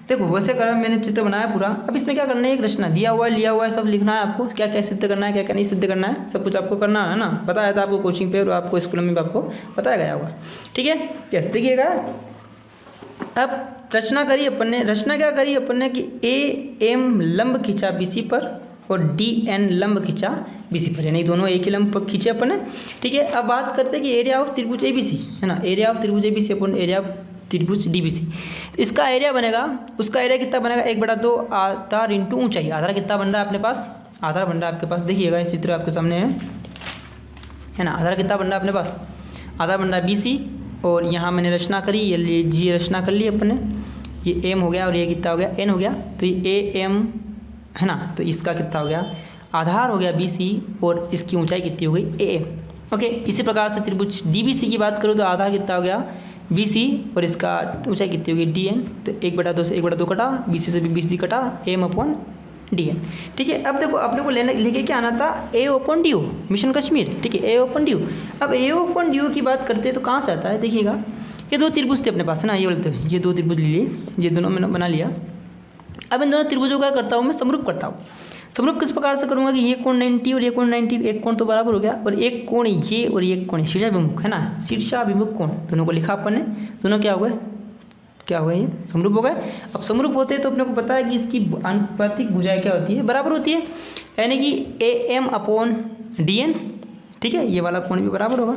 देखो वैसे करा मैंने चित्र बनाया पूरा। अब इसमें क्या करना है, एक रचना दिया हुआ है, लिया हुआ है, सब लिखना है आपको, क्या क्या सिद्ध करना है क्या क्या नहीं सिद्ध करना है, सब कुछ आपको करना है ना, बताया था आपको कोचिंग पे और आपको स्कूल में भी आपको बताया गया होगा, ठीक है। यस, देखिएगा अब रचना करी अपन ने, रचना क्या करी अपन ने कि AM लंब खींचा BC पर और DN लंब खींचा BC पर, यानी दोनों एक ही लंब पर खींचे अपन ने, ठीक है। अब बात करते हैं कि एरिया ऑफ त्रिभुज ABC है ना, एरिया ऑफ त्रिभुज ABC अपन एरिया ऑफ त्रिभुज DBC, तो इसका एरिया बनेगा, उसका एरिया कितना बनेगा 1/2 आधार इंटू ऊंचाई। आधार कितना बन रहा है अपने पास, आधार बन रहा है आपके पास, देखिएगा इस चित्र आपके सामने है ना, आधार कितना बन रहा है अपने पास, आधार बन रहा है BC, और यहाँ मैंने रचना करी, ये जी रचना कर ली अपन ने, ये M हो गया और ये कितना हो गया N हो गया, तो ये AM है ना, तो इसका कितना हो गया आधार हो गया BC और इसकी ऊंचाई कितनी हो गई AM, ओके। इसी प्रकार से त्रिभुज DBC की बात करूँ तो आधार कितना हो गया BC और इसका ऊंचाई कितनी होगी DN, तो 1/2 से 1/2 कटा, BC से भी BC कटा, AM/DN, ठीक है। अब देखो अपने को लेके क्या आना था A/DU, मिशन कश्मीर, ठीक है, A/DU। अब A/DU की बात करते हैं तो कहाँ से आता है, देखिएगा ये 2 त्रिभुज थे अपने पास है ना, ये बोलते हैं, ये 2 त्रिभुज ले लिए, ये दोनों मैंने बना लिया। अब इन दोनों त्रिभुजों का करता हूँ मैं समरूप करता हूँ। समरूप किस प्रकार से करूँगा कि ये कोण 90 और ये कोण 90, एक कोण तो बराबर हो गया, और एक कोण ये और एक कोण शीर्षाभिमुख है ना, शीर्षाभिमुख कोण दोनों को लिखा अपन ने, दोनों क्या हो गए क्या हुए, ये समरूप हो गए। अब समरूप होते हैं तो अपने को पता है कि इसकी आनुपातिक भुजाएं क्या होती है, बराबर होती है, यानी कि AM/DN। ठीक है, ये वाला कोण भी बराबर होगा,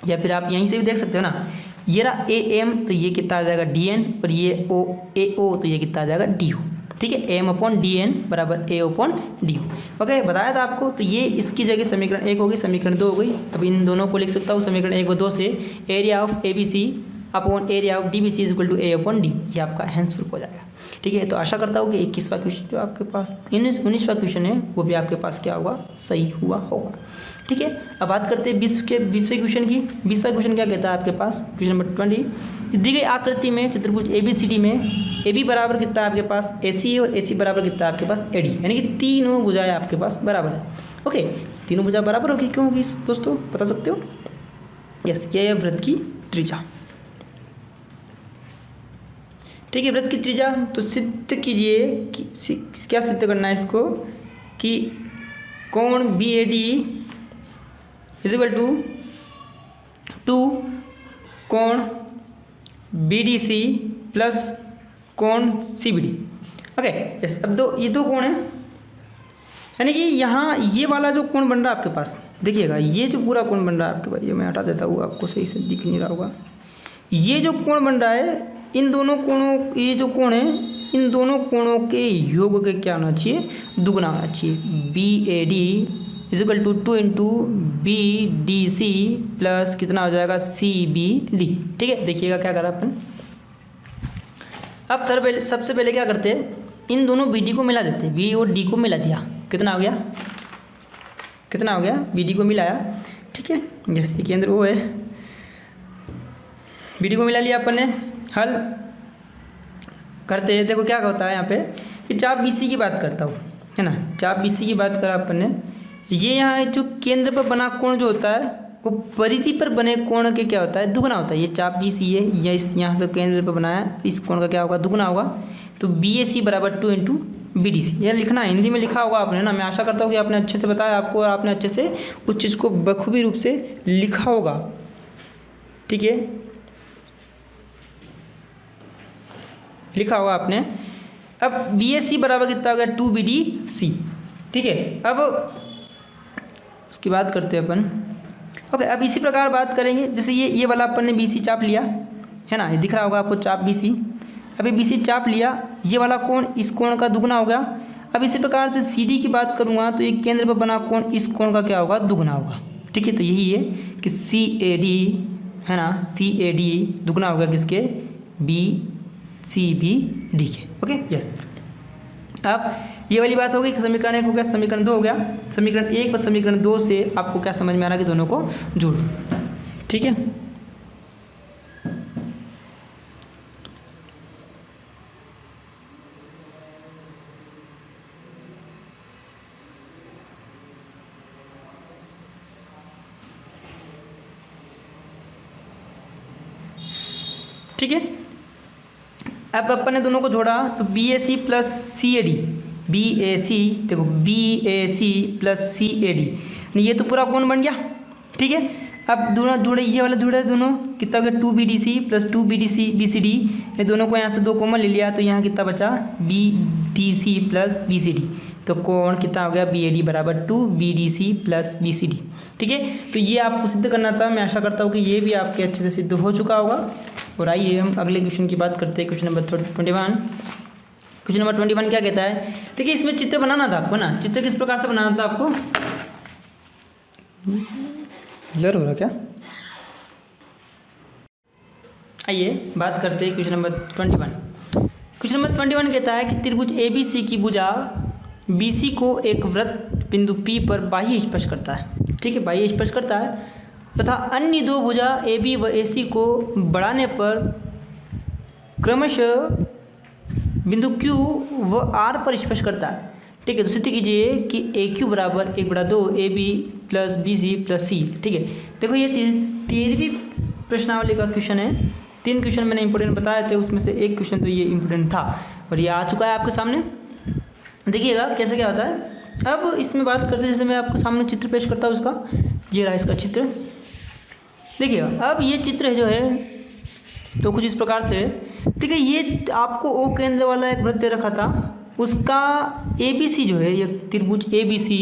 या फिर आप यहीं से भी देख सकते हो ना, ये रहा AM तो ये कितना आ जाएगा DN, और ये AO तो ये कितना आ जाएगा DO। ठीक है, AM/DN बराबर AO/DO। ओके, बताया था आपको। तो ये इसकी जगह समीकरण 1 होगी, समीकरण 2 हो गई। अब इन दोनों को लिख सकता हूँ समीकरण 1 व 2 से, area of ABC upon area of DBC is equal to A/D। ये आपका हैंस प्रूफ हो जाएगा। ठीक है, तो आशा करता हूँ कि 21वां क्वेश्चन जो आपके पास 19वां क्वेश्चन है वो भी आपके पास क्या होगा, सही हुआ होगा। ठीक है, अब बात करते हैं 20वें क्वेश्चन की। 20वां क्वेश्चन क्या कहता है आपके पास, क्वेश्चन नंबर 20, दी गई आकृति में चतुर्भुज ABCD में AB बराबर कितना है आपके पास AC और AC बराबर कितना है आपके पास AD, यानी कि तीनों भुजाएं आपके पास बराबर है। ओके, तीनों भुजा बराबर होगी, क्यों होगी दोस्तों, बता सकते हो? यस, ये है वृत्त की त्रिज्या। ठीक है, वृत्त की त्रिज्या तो सिद्ध कीजिए कि क्या सिद्ध करना है इसको, कि कोण BAD इज इक्वल टू कोण BDC प्लस कोण CBD। ओके, यस, अब ये दो कोण हैं, यानी कि यहाँ ये वाला जो कोण बन रहा है आपके पास, देखिएगा ये जो पूरा कोण बन रहा है आपके पास, ये मैं हटा देता हूँ, आपको सही से दिख नहीं रहा होगा। ये जो कोण बन रहा है, इन दोनों कोणों, ये जो कोण है, इन दोनों कोणों के योग के क्या होना चाहिए, दुगना होना चाहिए। BAD is equal to 2 into BDC plus कितना हो जाएगा CBD। ठीक है, देखिएगा क्या करा अपन। अब सबसे पहले क्या करते हैं, इन दोनों BD को मिला देते हैं, B और D को मिला दिया, कितना हो गया, कितना हो गया, BD को मिलाया। ठीक है, जैसे केंद्र वो है, BD को मिला लिया अपन ने। हल करते हैं, देखो क्या होता है यहाँ पे, कि चाप BC की बात करता हूँ, है ना, चाप BC की बात करा अपन ने। ये यहाँ जो केंद्र पर बना कोण जो होता है वो परिधि पर बने कोण के क्या होता है, दुगना होता है। ये चाप BC है, या इस यहाँ से केंद्र पर बनाया, इस कोण का क्या होगा, दुगना होगा। तो BAC बराबर 2 इंटू BDC, यह लिखना हिंदी में लिखा होगा आपने ना। मैं आशा करता हूँ कि आपने अच्छे से बताया आपको, और आपने अच्छे से उस चीज़ को बखूबी रूप से लिखा होगा। ठीक है, लिखा होगा आपने। अब BAC बराबर कितना हो गया, 2BDC। ठीक है, अब उसकी बात करते हैं अपन। ओके, अब इसी प्रकार बात करेंगे, जैसे ये वाला अपन ने BC चाप लिया है ना, ये दिख रहा होगा आपको चाप BC। अभी BC चाप लिया, ये वाला कोण इस कोण का दुगना हो गया। अब इसी प्रकार से CD की बात करूँगा तो ये केंद्र पर बना कोण इस कोण का क्या होगा, दुगना होगा। ठीक है, तो यही है कि CAD है ना, CAD दुगना होगा किसके, BCBD के। Okay, yes. अब ये वाली बात हो गई, समीकरण 1 हो गया, समीकरण 2 हो गया। समीकरण 1 व समीकरण 2 से आपको क्या समझ में आ रहा है कि दोनों को जोड़ दो। ठीक है, ठीक है। अब अपन ने दोनों को जोड़ा तो BAC प्लस CAD, BAC देखो BAC प्लस CAD, ये तो पूरा कोण बन गया। ठीक है, अब दोनों जुड़े, ये वाला जुड़े दोनों, कितना हो गया 2BDC प्लस 2BCD, ये दोनों को यहाँ से 2 कॉमन ले लिया तो यहाँ कितना बचा BDC प्लस BCD, तो कोण कितना हो गया BAD बराबर 2BDC प्लस BCD। ठीक है, तो ये आपको सिद्ध करना था। मैं आशा करता हूँ कि ये भी आपके अच्छे से सिद्ध हो चुका होगा। और आइए हम अगले क्वेश्चन की बात करते हैं, क्वेश्चन नंबर 21। क्वेश्चन नंबर 21 क्या कहता है, देखिए इसमें चित्र बनाना था आपको ना। चित्र किस प्रकार से बनाना था आपको, क्लियर हो रहा क्या? आइए बात करते हैं क्वेश्चन नंबर 21। क्वेश्चन नंबर 21 कहता है कि त्रिभुज ABC की भुजा BC को एक वृत्त बिंदु P पर बाह्य स्पर्श करता है। ठीक है, बाह्य स्पर्श करता है तथा अन्य दो भुजा AB व AC को बढ़ाने पर क्रमशः बिंदु Q व R पर स्पर्श करता है। ठीक है, तो सिद्ध कीजिए कि AQ बराबर 1/2 AB plus BC plus C। ठीक है, देखो ये 13वीं प्रश्नावली का क्वेश्चन है। 3 क्वेश्चन मैंने इंपोर्टेंट बताए थे, उसमें से एक क्वेश्चन तो ये इंपोर्टेंट था और ये आ चुका है आपके सामने। देखिएगा कैसे क्या होता है। अब इसमें बात करते हैं, जैसे मैं आपको सामने चित्र पेश करता हूँ उसका, ये रहा इसका चित्र। देखिएगा अब ये चित्र जो है तो कुछ इस प्रकार से है ठीक है, ये आपको ओ केंद्र वाला एक वृत्त दे रखा था, उसका ABC जो है, ये त्रिभुज ABC,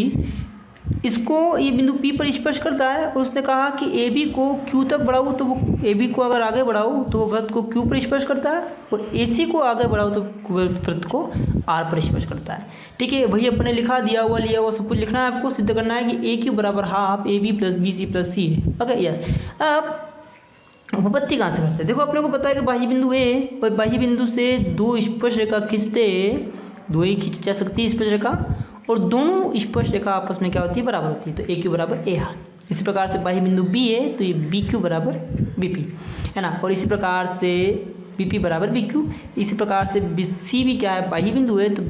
इसको ये बिंदु P पर स्पर्श करता है। और उसने कहा कि AB को Q तक बढ़ाऊँ तो वो AB को अगर आगे बढ़ाऊँ तो वो वृत्त को Q पर स्पर्श करता है, और AC को आगे बढ़ाऊँ तो वृत्त को R पर स्पर्श करता है। ठीक है, वही अपने लिखा दिया हुआ लिया हुआ सब कुछ लिखना है, आपको सिद्ध करना है कि AQ बराबर half AB plus BC plus C है। Okay yes. अब उपपत्ति कहाँ से करते हैं? देखो अपने को पता है कि बाह्य बिंदु A और बाह्य बिंदु से दो स्पर्शरेखा खींचते, दो ही खींची जा सकती है स्पर्शरेखा, और दोनों स्पर्शरेखा आपस में क्या होती है, बराबर होती है। तो AQ बराबर AR। इसी प्रकार से बाह्य बिंदु B है तो ये BQ बराबर BP है ना, और इसी प्रकार से BP बराबर BQ। इसी प्रकार से BC भी क्या है, बाह्य बिंदु है तो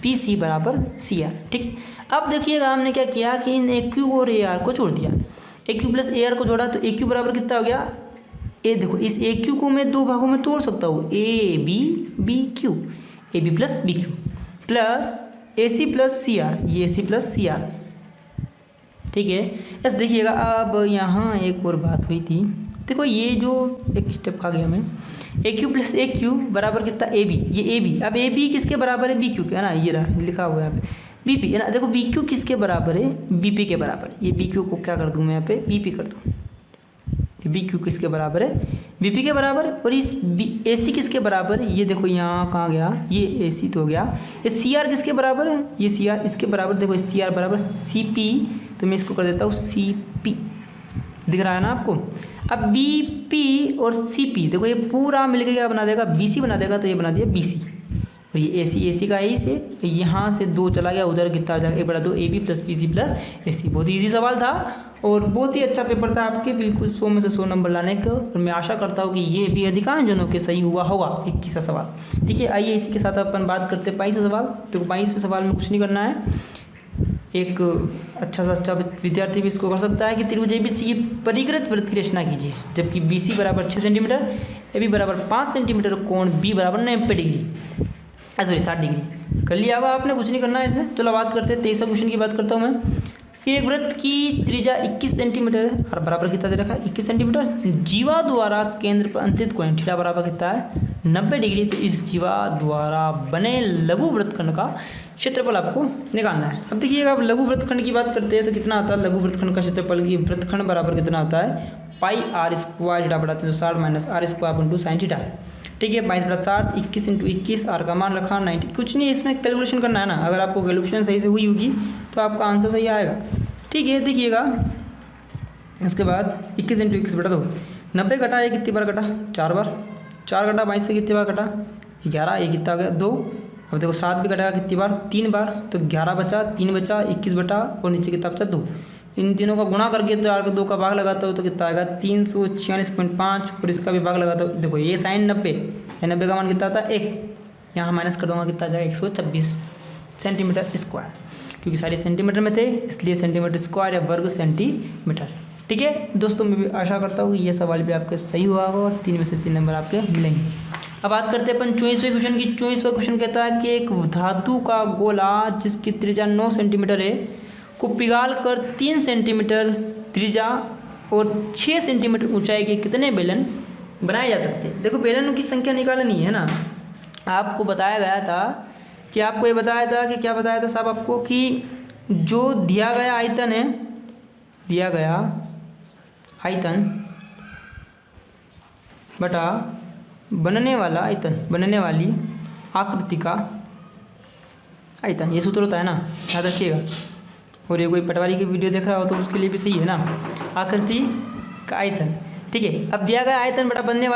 BC बराबर CR। ठीक है, अब देखिएगा हमने क्या किया कि इन AQ और AR को जोड़ दिया। AQ प्लस AR को जोड़ा तो AQ बराबर कितना हो गया, देखो इस AQ को मैं दो भागों में तोड़ सकता हूँ, AB BQ, AB plus BQ plus AC plus CR, ये AC प्लस CR। ठीक है, बस देखिएगा अब यहाँ एक और बात हुई थी, देखो ये जो एक स्टेप खा गया मैं, AQ प्लस AQ बराबर कितना AB, ये AB। अब AB किसके बराबर है, BQ के है ना, ये रहा लिखा हुआ है यहाँ पे BP है ना। देखो BQ किसके बराबर है, BP के बराबर है। ये BQ को क्या कर दूँ मैं यहाँ पे BP कर दूँ, BQ किसके बराबर है, BP के बराबर। और इस AC किसके बराबर है, ये देखो यहाँ कहाँ गया, ये AC तो हो गया। ये CR किसके बराबर है, ये CR इसके बराबर। देखो CR बराबर CP, तो मैं इसको कर देता हूँ CP, दिख रहा है ना आपको। अब BP और CP देखो ये पूरा मिलकर क्या बना देगा, BC बना देगा, तो ये बना दिया BC। और ये AC का ही से यहाँ से दो चला गया, उधर कितना आ जाएगा, एक बड़ा दो AB plus BC plus AC। बहुत ही ईजी सवाल था और बहुत ही अच्छा पेपर था आपके, बिल्कुल 100 में से 100 नंबर लाने का। और मैं आशा करता हूँ कि ये भी अधिकांश जनों के सही हुआ होगा 21वां सवाल। ठीक है, आइए इसी के साथ अपन बात करते हैं 22वां सवाल। तो 22वें सवाल में कुछ नहीं करना है, एक अच्छा सा अच्छा विद्यार्थी भी इसको कर सकता है कि त्रिभुज ABC की परिकृत वृत्त की रचना कीजिए, जबकि BC बराबर 6 सेंटीमीटर, AB बराबर 5 सेंटीमीटर, कोण B बराबर 90 डिग्री, सॉरी 60 डिग्री। कर लिया होगा आपने, कुछ नहीं करना है इसमें। चलो बात करते हैं 23वां क्वेश्चन की बात करता हूँ मैं कि एक वृत्त की त्रिज्या 21 सेंटीमीटर है और बराबर कितना दे रखा है, 21 सेंटीमीटर। जीवा द्वारा केंद्र पर अंतित कोण थीटा बराबर कितना है, 90 डिग्री। तो इस जीवा द्वारा बने लघु वृत्तखंड का क्षेत्रफल आपको निकालना है। अब देखिएगा, अब लघु वृत्तखंड की बात करते हैं तो कितना आता है लघु वृत्तखंड का क्षेत्रफल, की वृत्तखंड बराबर कितना होता है, पाई R स्क्वायर थीटा बटा 360 minus R square into sine theta. ठीक है, 22 बटा 60, 21 इंटू 21, आर का मान रखा 90। कुछ नहीं, इसमें कैलकुलेशन करना है ना, अगर आपको कैलकुलेशन सही से हुई होगी तो आपका आंसर सही आएगा। ठीक है, देखिएगा उसके बाद 21 इंटू 21 बटा 2, 90 घटा, ये कितनी बार घटा, 4 बार, 4 घटा 22 से कितनी बार घटा, 11, ये कितना हो गया 2। अब देखो 7 भी घटेगा कितनी बार, 3 बार, तो 11 बचा, 3 बचा, 21 बटा और नीचे कितना बचा 2। इन तीनों का गुणा करके तो 4 का 2 का भाग लगाता हो तो कितना आएगा 346.5, और इसका भी भाग लगाता हो। देखो ये साइन 90, 90 का मान कितना आता है 1, यहाँ माइनस कर दूंगा कितना आ जाएगा 126 सेंटीमीटर स्क्वायर, क्योंकि सारे सेंटीमीटर में थे इसलिए सेंटीमीटर स्क्वायर या वर्ग सेंटीमीटर। ठीक है दोस्तों, मैं भी आशा करता हूँ ये सवाल भी आपके सही हुआ होगा और 3 में से 3 नंबर आपके मिलेंगे। अब बात करते हैं अपन 24वें क्वेश्चन की। 24वां क्वेश्चन कहता है कि एक धातु का गोला जिसकी त्रिज्या 9 सेंटीमीटर है को पिघाल कर 3 सेंटीमीटर त्रिज्या और 6 सेंटीमीटर ऊंचाई के कितने बेलन बनाए जा सकते हैं। देखो बेलनों की संख्या निकालनी है ना, आपको बताया गया था कि आपको ये बताया था कि क्या बताया था साहब आपको, कि जो दिया गया आयतन है, दिया गया आयतन बटा बनने वाला आयतन, बनने वाली आकृति का आयतन, ये सूत्र होता है ना, याद रखिएगा। और ये कोई पटवारी की वीडियो देख रहा हो तो उसके लिए भी सही है ना, आकृति का आयतन। ठीक है, अब दिया गया आयतन बटा बनने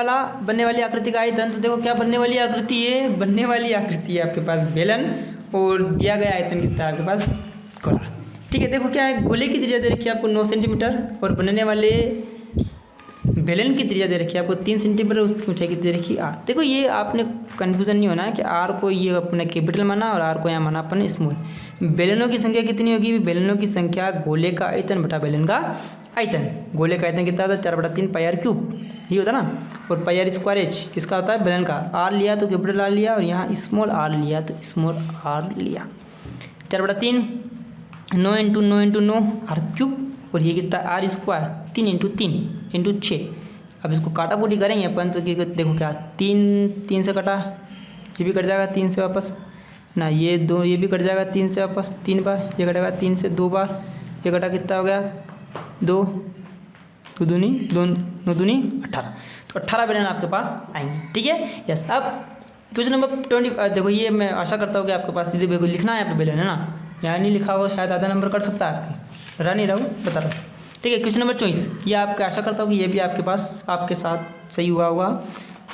वाली आकृति का आयतन। तो देखो क्या बनने वाली आकृति है, बनने वाली आकृति है आपके पास बेलन, और दिया गया आयतन कितना है आपके पास गोला। ठीक है, देखो क्या है, गोले की त्रिज्या दे रखी है आपको 9 सेंटीमीटर और बनने वाले बेलन की त्रिज्या दे रखी है आपको 3 सेंटीमीटर, उसकी ऊंचाई कितनी दे रखी है R। देखो ये आपने कन्फ्यूजन नहीं होना है कि R को ये अपने कैपिटल माना और R को यहाँ माना अपन स्मॉल। बेलनों की संख्या कितनी होगी, बेलनों की संख्या गोले का आयतन बटा बेलन का आयतन। गोले का आयतन कितना होता है 4/3 पाई R क्यूब, ये होता ना, और पाई R स्क्वायर H किसका होता है, बेलन का। R लिया तो कैपिटल R लिया और यहाँ स्मॉल r लिया तो स्मॉल r लिया। 4/3 9 × 9 × 9 R क्यूब, और ये कितना R स्क्वायर 3 × 3 × 6 अब इसको काटाकूटी करेंगे अपन तो देखो क्या 3 से कटा, ये भी कट जाएगा 3 से वापस ना, ये 2 ये भी कट जाएगा 3 से वापस 3 बार, ये कटेगा 3 से 2 बार, ये कटा कितना हो गया 2 दूनी 2 दूनी 18, तो 18 बिलियन आपके पास आएंगे। ठीक है यस। अब क्वेश्चन नंबर 20 देखो, ये मैं आशा करता हूँ कि आपके पास सीधे लिखना है यहाँ पे बिलियन है ना, यहाँ नहीं लिखा होगा शायद आधा नंबर कट सकता है आपके, रह नहीं रहा हूँ बता रहा हूँ। ठीक है, क्वेश्चन नंबर 24 ये आपका आशा करता हूँ कि ये भी आपके पास आपके साथ सही हुआ होगा।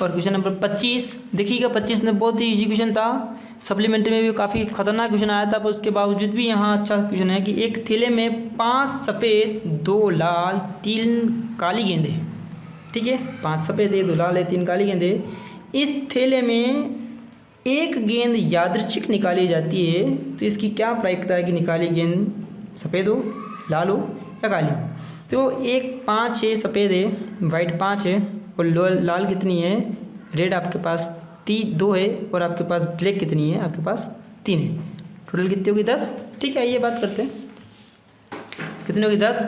और क्वेश्चन नंबर 25 देखिएगा, 25 में बहुत ही इजी क्वेश्चन था, सप्लीमेंट्री में भी काफ़ी खतरनाक क्वेश्चन आया था, पर उसके बावजूद भी यहाँ अच्छा क्वेश्चन है कि एक थैले में 5 सफ़ेद 2 लाल 3 काली गेंदें हैं। ठीक है, 5 सफ़ेद है 2 लाल है 3 काली गेंदें, इस थैले में एक गेंद यादृच्छिक निकाली जाती है, तो इसकी क्या प्रायिकता है कि निकाली गेंद सफ़ेद हो, लाल हो या काली हो। तो एक 5 है सफ़ेद है, वाइट 5 है और लाल कितनी है, रेड आपके पास 2 है और आपके पास ब्लैक कितनी है, आपके पास 3 है, टोटल कितनी होगी 10। ठीक है, ये बात करते हैं कितनी होगी 10।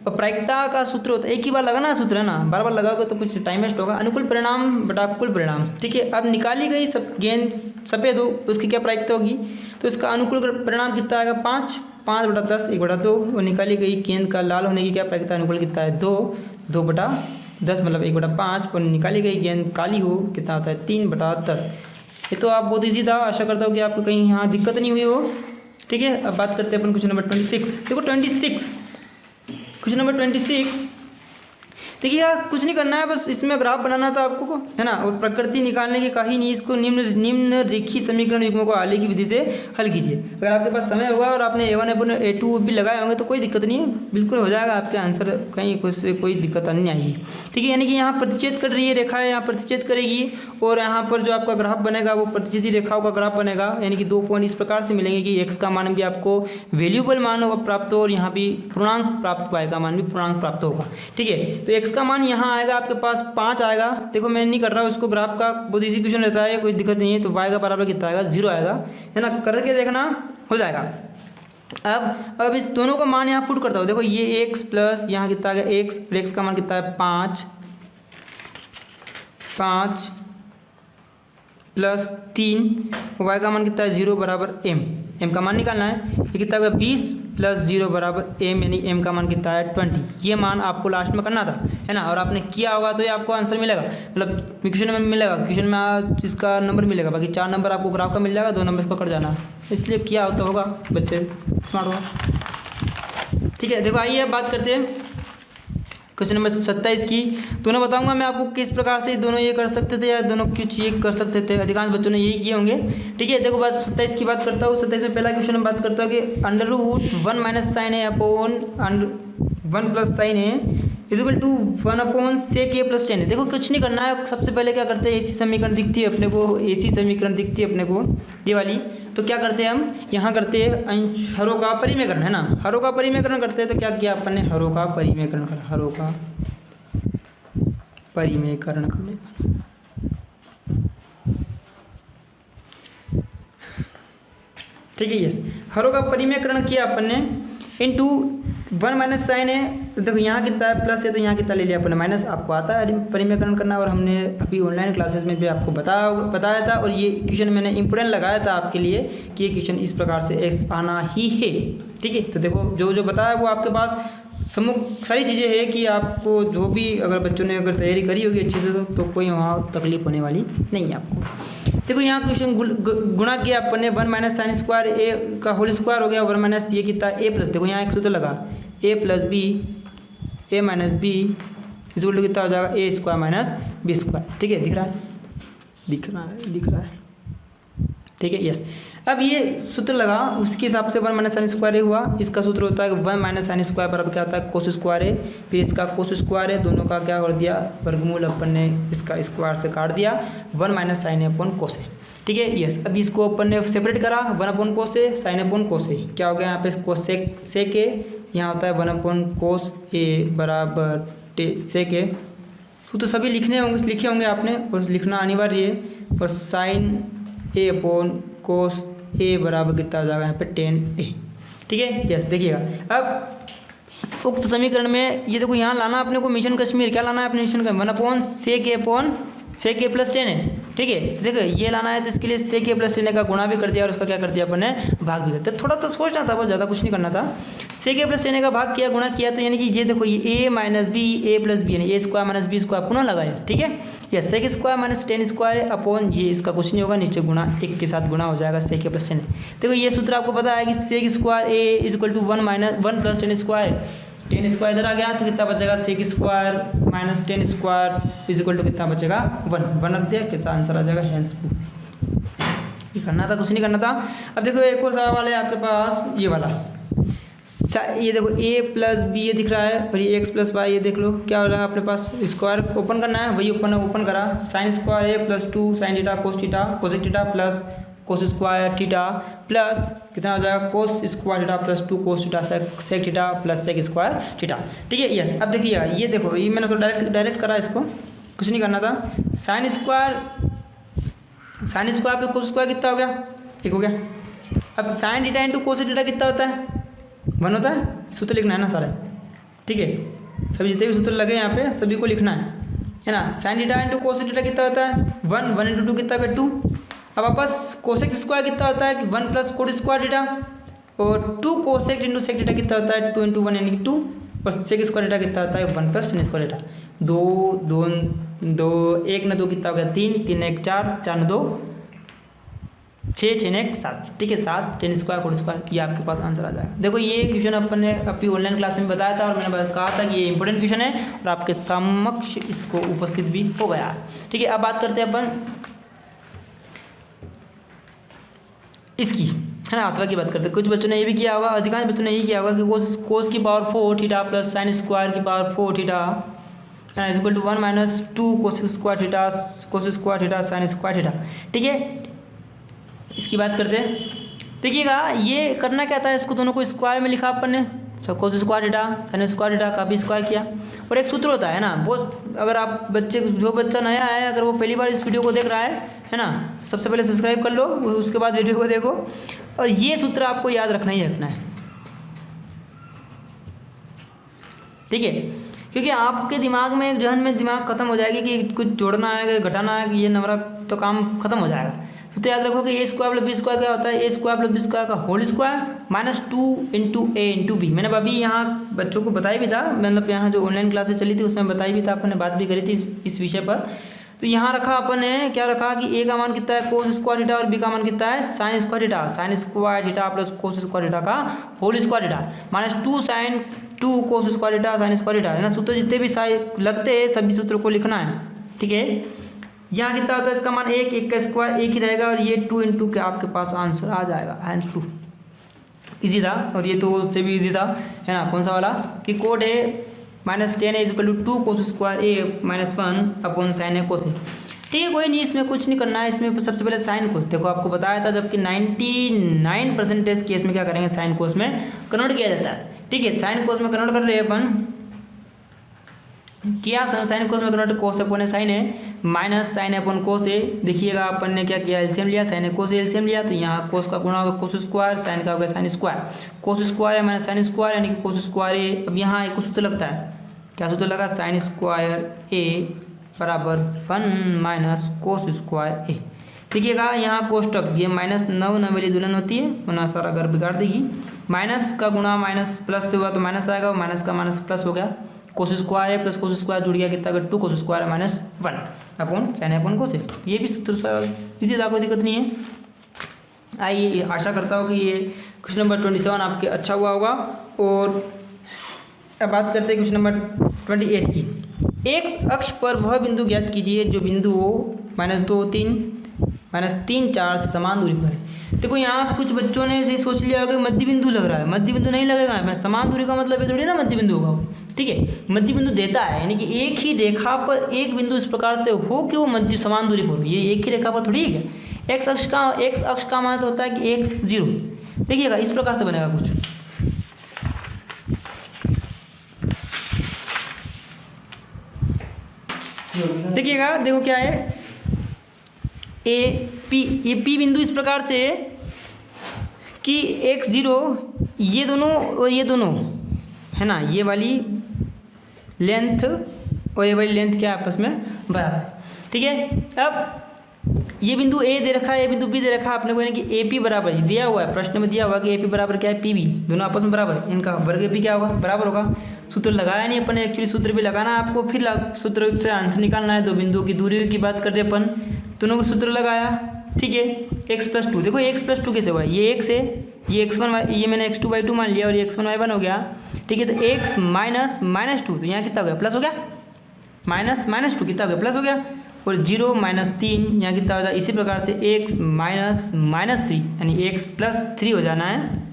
और प्रायिकता का सूत्र होता है, एक ही बार लगाना सूत्र है ना, बार बार लगाओगे तो कुछ टाइम वेस्ट होगा। अनुकूल परिणाम बटा कुल परिणाम। ठीक है, अब निकाली गई गेंद सफ़ेद हो उसकी क्या प्रायिकता होगी, तो इसका अनुकूल परिणाम कितना आएगा 5 बटा 10 1 बटा 2, और निकाली गई गेंद का लाल होने की क्या प्रायिकता अनुकूल कितना है 2 बटा 10 मतलब 1 बटा 5, और निकाली गई गेंद काली हो कितना होता है 3 बटा 10। ये तो आप बहुत ईजी था, आशा करता हूँ कि आपको कहीं यहाँ दिक्कत नहीं हुई हो। ठीक है, अब बात करते हैं अपन क्वेश्चन नंबर 26। देखो 26 क्वेश्चन नंबर 26 देखिए यार, कुछ नहीं करना है, बस इसमें ग्राफ बनाना था आपको को, है ना, और प्रकृति निकालने की कहीं नहीं, इसको निम्न रेखीय समीकरण युग्मों को आले की विधि से हल कीजिए। अगर आपके पास समय होगा और आपने A1 A2 भी लगाए होंगे तो कोई दिक्कत नहीं है, बिल्कुल हो जाएगा आपके आंसर, कहीं कोई दिक्कत नहीं आएगी। ठीक है, यानी कि यहाँ प्रतिच्छेद कर रही है रेखा है, यहाँ प्रतिच्छेद करेगी और यहाँ पर जो आपका ग्राफ बनेगा वो प्रतिच्छेदी रेखाओं का ग्राफ बनेगा, यानी कि 2 पॉइंट इस प्रकार से मिलेंगे कि x का मान भी आपको वैल्यूएबल मान प्राप्त हो और यहाँ भी पूर्णांक प्राप्त, y का मान भी पूर्णांक प्राप्त होगा। ठीक है, तो x का मान यहाँ आएगा आपके पास 5 आएगा। देखो मैं नहीं कर रहा हूँ इसको, ग्राफ का बहुत इजी क्वेश्चन रहता है, कोई दिक्कत नहीं है। तो y का बराबर कितना आएगा 0 आएगा, है ना, करके देखना हो जाएगा। अब इस दोनों का मान यहाँ पुट करता हूँ। देखो ये x प्लस यहाँ कितना आ गया x, और x का मान कितना है 5 प्लस 3, y का मान कितना है 0 बराबर m का मान निकालना है। ये कितना होगा 20 प्लस 0 बराबर m, यानी m का मान कितना है 20। ये मान आपको लास्ट में करना था, है ना, और आपने किया होगा तो ये आपको आंसर मिलेगा, मतलब क्वेश्चन में मिलेगा, क्वेश्चन में इसका नंबर मिलेगा, बाकी 4 नंबर आपको ग्राफ का मिल जाएगा, 2 नंबर इसको कट जाना है, इसलिए किया होता होगा, बच्चे स्मार्ट होगा। ठीक है, देखो आइए अब बात करते हैं क्वेश्चन नंबर 27 की। दोनों बताऊंगा मैं आपको किस प्रकार से दोनों ये कर सकते थे या दोनों कुछ ये कर सकते थे, अधिकांश बच्चों ने यही किए होंगे। ठीक है, देखो बात 27 की बात करता हूँ। 27 में पहला क्वेश्चन में बात करता हूँ कि √1 माइनस साइन है अपॉन 1 प्लस साइन है equal to 1 upon sec A plus tan है। देखो कुछ नहीं करना है, सबसे पहले क्या करते हैं, ऐसी समीकरण दिखती है अपने को, ऐसी समीकरण दिखती है अपने को ये वाली, तो क्या करते हैं हम यहाँ करते हैं अंश हरों का परिमेयकरण, है ना, हरों का परिमेयकरण करते हैं। तो क्या किया अपन ने, हरों का परिमेयकरण करा, हरों का परिमेयकरण करने, ठीक है यस, हरों का परिमेयकरण किया अपन ने इंटू 1 माइनस साइन है। तो देखो यहाँ कितना है प्लस है, तो यहाँ कितना ले लिया अपन ने माइनस, आपको आता है परिमेयकरण करना, और हमने अभी ऑनलाइन क्लासेस में भी आपको बताया था, और ये क्वेश्चन मैंने इम्पोर्टेंट लगाया था आपके लिए कि ये क्वेश्चन इस प्रकार से एक्स आना ही है। ठीक है, तो देखो जो बताया वो आपके पास सारी चीज़ें हैं कि आपको जो भी अगर बच्चों ने अगर तैयारी करी होगी अच्छे से तो कोई वहाँ तकलीफ होने वाली नहीं है आपको। देखो यहाँ क्वेश्चन गुणा किया अपन ने, 1 माइनस साइन स्क्वायर ए का होल स्क्वायर हो गया, 1 माइनस ये कितना ए प्लस, देखो यहाँ एक सूत्र लगा ए प्लस बी ए माइनस बी इस उल्टू कितना हो जाएगा ए स्क्वायर माइनस बी स्क्वायर। ठीक है, दिख रहा है। ठीक है यस, अब ये सूत्र लगा उसके हिसाब से 1 माइनस साइन स्क्वायर हुआ, इसका सूत्र होता है 1 माइनस साइन स्क्वायर बराबर क्या आता है कोस स्क्वायर है, फिर इसका कोस स्क्वायर है, दोनों का क्या कर दिया वर्गमूल अपन ने इसका स्क्वायर से काट दिया, 1 माइनस साइन है अपॉन कोस है। ठीक है यस, अब इसको अपन ने सेपरेट करा 1 अपॉन कोस है साइन अपॉन कोस है, क्या हो गया यहाँ पे कोस सेक है, यहाँ होता है 1 अपॉन कोस ए बराबर सेक है। सूत्र सभी लिखे होंगे आपने और लिखना अनिवार्य है, और साइन ए अपॉन कोस ए बराबर कितना आ जाएगा यहाँ पे 10 ए। ठीक है यस, देखिएगा अब उक्त समीकरण में ये देखो यहाँ लाना अपने को मिशन कश्मीर, क्या लाना है अपने मिशन कश्मीर 1/sec+10 है, ठीक है। देखो ये लाना है तो इसके लिए sec+10 का गुणा भी कर दिया और उसका क्या कर दिया अपन ने, भाग भी कर दिया। थोड़ा सा सोचना था, बस ज़्यादा कुछ नहीं करना था। sec+10 का भाग किया, गुणा किया, तो यानी कि ये देखो ये a - b a+b यानी a² - b² पुनः लगाया, ठीक है। या sec² - 10² अपॉन ये इसका कुछ नहीं होगा, नीचे गुणा 1 के साथ गुणा हो जाएगा sec+10। देखो ये सूत्र आपको पता है कि sec² a = 1 + 10² इधर आ गया तो कितना बचेगा, sec² - 10² = कितना बचेगा, 1 रख दिया, कैसा आंसर आ जाएगा, हेंस प्रूफ। ये करना था, कुछ नहीं करना था। अब देखो एक और सवाल है आपके पास, ये वाला, ये देखो a + b ये दिख रहा है और ये x + y ये देख लो क्या हो रहा है अपने पास, स्क्वायर ओपन करना है, वही ओपन करा, sin² a + 2 sin θ cos θ cosec θ plus cos² θ plus कितना हो जाएगा, cos² θ + 2 cos θ sec θ plus sec² θ, ठीक है। यस, अब देखिएगा ये देखो, ये मैंने तो डायरेक्ट करा, इसको कुछ नहीं करना था। sin² + cos² कितना हो गया, 1 हो गया। अब sin θ × cos θ कितना होता है, 1 होता है। सूत्र लिखना है ना सारे, ठीक है, सभी जितने भी सूत्र लगे यहाँ पे सभी को लिखना है ना। sin θ × cos θ कितना होता है, 1 × 2 कितना होगा, 2। अब वापस cosec² कितना होता है कि 1 + cot² θ और 2 cosec × sec θ कितना होता है, 2 × 1 यानी कि 2 और sec² θ कितना होता है, 1 + tan² θ। 2 2 1 न 2 कितना हो गया, 3 3 1 4 4 न 2 6 6 1 7, ठीक है, 7 tan² cot², ये आपके पास आंसर आ जाएगा। देखो ये क्वेश्चन अपन ने अपनी ऑनलाइन क्लास में बताया था और मैंने कहा था कि ये इंपॉर्टेंट क्वेश्चन है और आपके समक्ष इसको उपस्थित भी हो गया, ठीक है। अब बात करते हैं अपन इसकी, है ना, अथवा की बात करते हैं। कुछ बच्चों ने ये भी किया होगा, अधिकांश बच्चों ने ये किया होगा कि cos की पावर 4 θ प्लस sin² की पावर 4 θ है ना, = 1 - 2 cos² θ sin², ठीक है। इसकी बात करते हैं, देखिएगा ये करना क्या था, इसको दोनों को स्क्वायर में लिखा अपन ने, cos² θ sin² θ का भी स्क्वायर किया। और एक सूत्र होता है ना, वो अगर आप जो बच्चा नया है, अगर वो पहली बार इस वीडियो को देख रहा है ना, तो सबसे पहले सब्सक्राइब कर लो, उसके बाद वीडियो को देखो और ये सूत्र आपको याद रखना ही रखना है, ठीक है। क्योंकि आपके दिमाग में, जहन में दिमाग खत्म हो जाएगी कि कुछ जोड़ना है, घटाना है, कि ये नंबर तो काम खत्म हो जाएगा। तो याद रखो कि a² + b² क्या होता है, a² + b² का होल स्क्वायर -2 × a × b। मैंने अभी यहाँ बच्चों को बताया भी था, मतलब यहाँ जो ऑनलाइन क्लासेस चली थी उसमें बताई भी था, अपन ने बात भी करी थी इस विषय पर। तो यहाँ रखा अपन ने, क्या रखा कि a का मान कितना है cos² θ और b का मान कितना है sin² θ + cos² θ का whole square θ -2 sin 2 cos² θ sin² θ, है ना। सूत्र जितने भी लगते हैं सभी सूत्रों को लिखना है, ठीक है। यहाँ कितना होता है, इसका मान 1 का स्क्वायर 1 ही रहेगा और ये 2 × के आपके पास आंसर आ जाएगा, हेंस प्रूफ। इजी था, और ये तो उससे भी इजी था, है ना। कौन सा वाला कि कोड है -10 = 2 cos² a - 1 upon sin a cos a, ठीक है। कोई नहीं, इसमें कुछ नहीं करना है। इसमें सबसे पहले साइन कोस, देखो आपको बताया था, जबकि 99% केस में क्या करेंगे, साइन कोस में कन्वर्ट किया जाता है, ठीक है। साइन कोस में कन्वर्ट कर रहे हैं अपन, किया साइन कोस में कन्वर्ट, कोस अपॉन साइन है माइनस साइन अपॉन कोस है। देखिएगा अपन ने क्या किया, एलसीएम लिया, साइन कोस एलसीएम लिया, तो यहाँ कोस का गुणा होगा कोस स्क्वायर, साइन का होगा साइन स्क्वायर, कोस स्क्वायर है माइनस साइन स्क्वायर यानी कि कोस स्क्वायर ए। अब यहाँ एक सूत्र लगता है, क्या सूत्र लगा, साइन स्क्वायर ए बराबर 1 - कोस स्क्वायर ए। देखिएगा यहाँ कोष्टक, ये -9 वाली दुल्हन होती है, वरना सारा घर बिगाड़ देगी। माइनस का गुणा माइनस प्लस से हुआ तो माइनस आएगा, माइनस का माइनस प्लस हो गया, कोस स्क्वायर है प्लस कोस स्क्वायर जुड़ गया, कितना 2 cos square -1 upon sine upon कोस। ये भी सूत्र इसी था, कोई दिक्कत नहीं है। आइए, आशा करता हूँ कि ये क्वेश्चन नंबर 27 आपके अच्छा हुआ होगा। और अब बात करते हैं क्वेश्चन नंबर 28 की। एक्स अक्ष पर वह बिंदु ज्ञात कीजिए जो बिंदु -2 3 4 से समान दूरी पर है। देखो यहाँ कुछ बच्चों ने ऐसे सोच लिया कि मध्य बिंदु लग रहा है, मध्य बिंदु नहीं लगेगा, समान दूरी का मतलब ये थोड़ी ना मध्य बिंदु होगा, ठीक है। मध्य बिंदु देता है, यानी कि एक ही रेखा पर एक बिंदु इस प्रकार से हो कि वो मध्य समान दूरी पर हो, ये एक ही रेखा पर थोड़ी है क्या। एक्स अक्ष का मान होता है कि x 0, देखिएगा इस प्रकार से बनेगा कुछ, देखिएगा, देखो क्या है, ए पी, ये पी बिंदु इस प्रकार से है कि x 0, ये दोनों और ये दोनों है ना, ये वाली लेंथ और ये वाली लेंथ क्या आपस में बराबर है। ठीक है, अब ये बिंदु ए दे रखा है, ये बिंदु बी दे रखा है, आपने बोला कि ए पी बराबर दिया हुआ है, प्रश्न में दिया हुआ कि ए पी बराबर क्या है, पी बी, दोनों आपस में बराबर है, इनका वर्ग भी क्या होगा, बराबर होगा। सूत्र लगाया नहीं अपन, एक्चुअली सूत्र भी लगाना है आपको, फिर सूत्र से आंसर निकालना है। दो बिंदुओं की दूरी की बात कर रहे अपन, दोनों को सूत्र लगाया। ठीक है, एक्स प्लस टू, देखो एक्स प्लस टू कैसे हुआ, ये एक्स है, ये एक्स वन, ये मैंने एक्स टू बाई टू मान लिया, और ये एक्स वन वाई वन हो गया। ठीक है, तो एक्स माइनस माइनस टू, तो यहाँ कितना हो गया, प्लस हो गया, माइनस माइनस टू कितना हो गया, प्लस हो गया, और 0 माइनस 3 यहाँ कितना हो जाए, इसी प्रकार से x माइनस माइनस 3 यानी x प्लस 3 हो जाना है,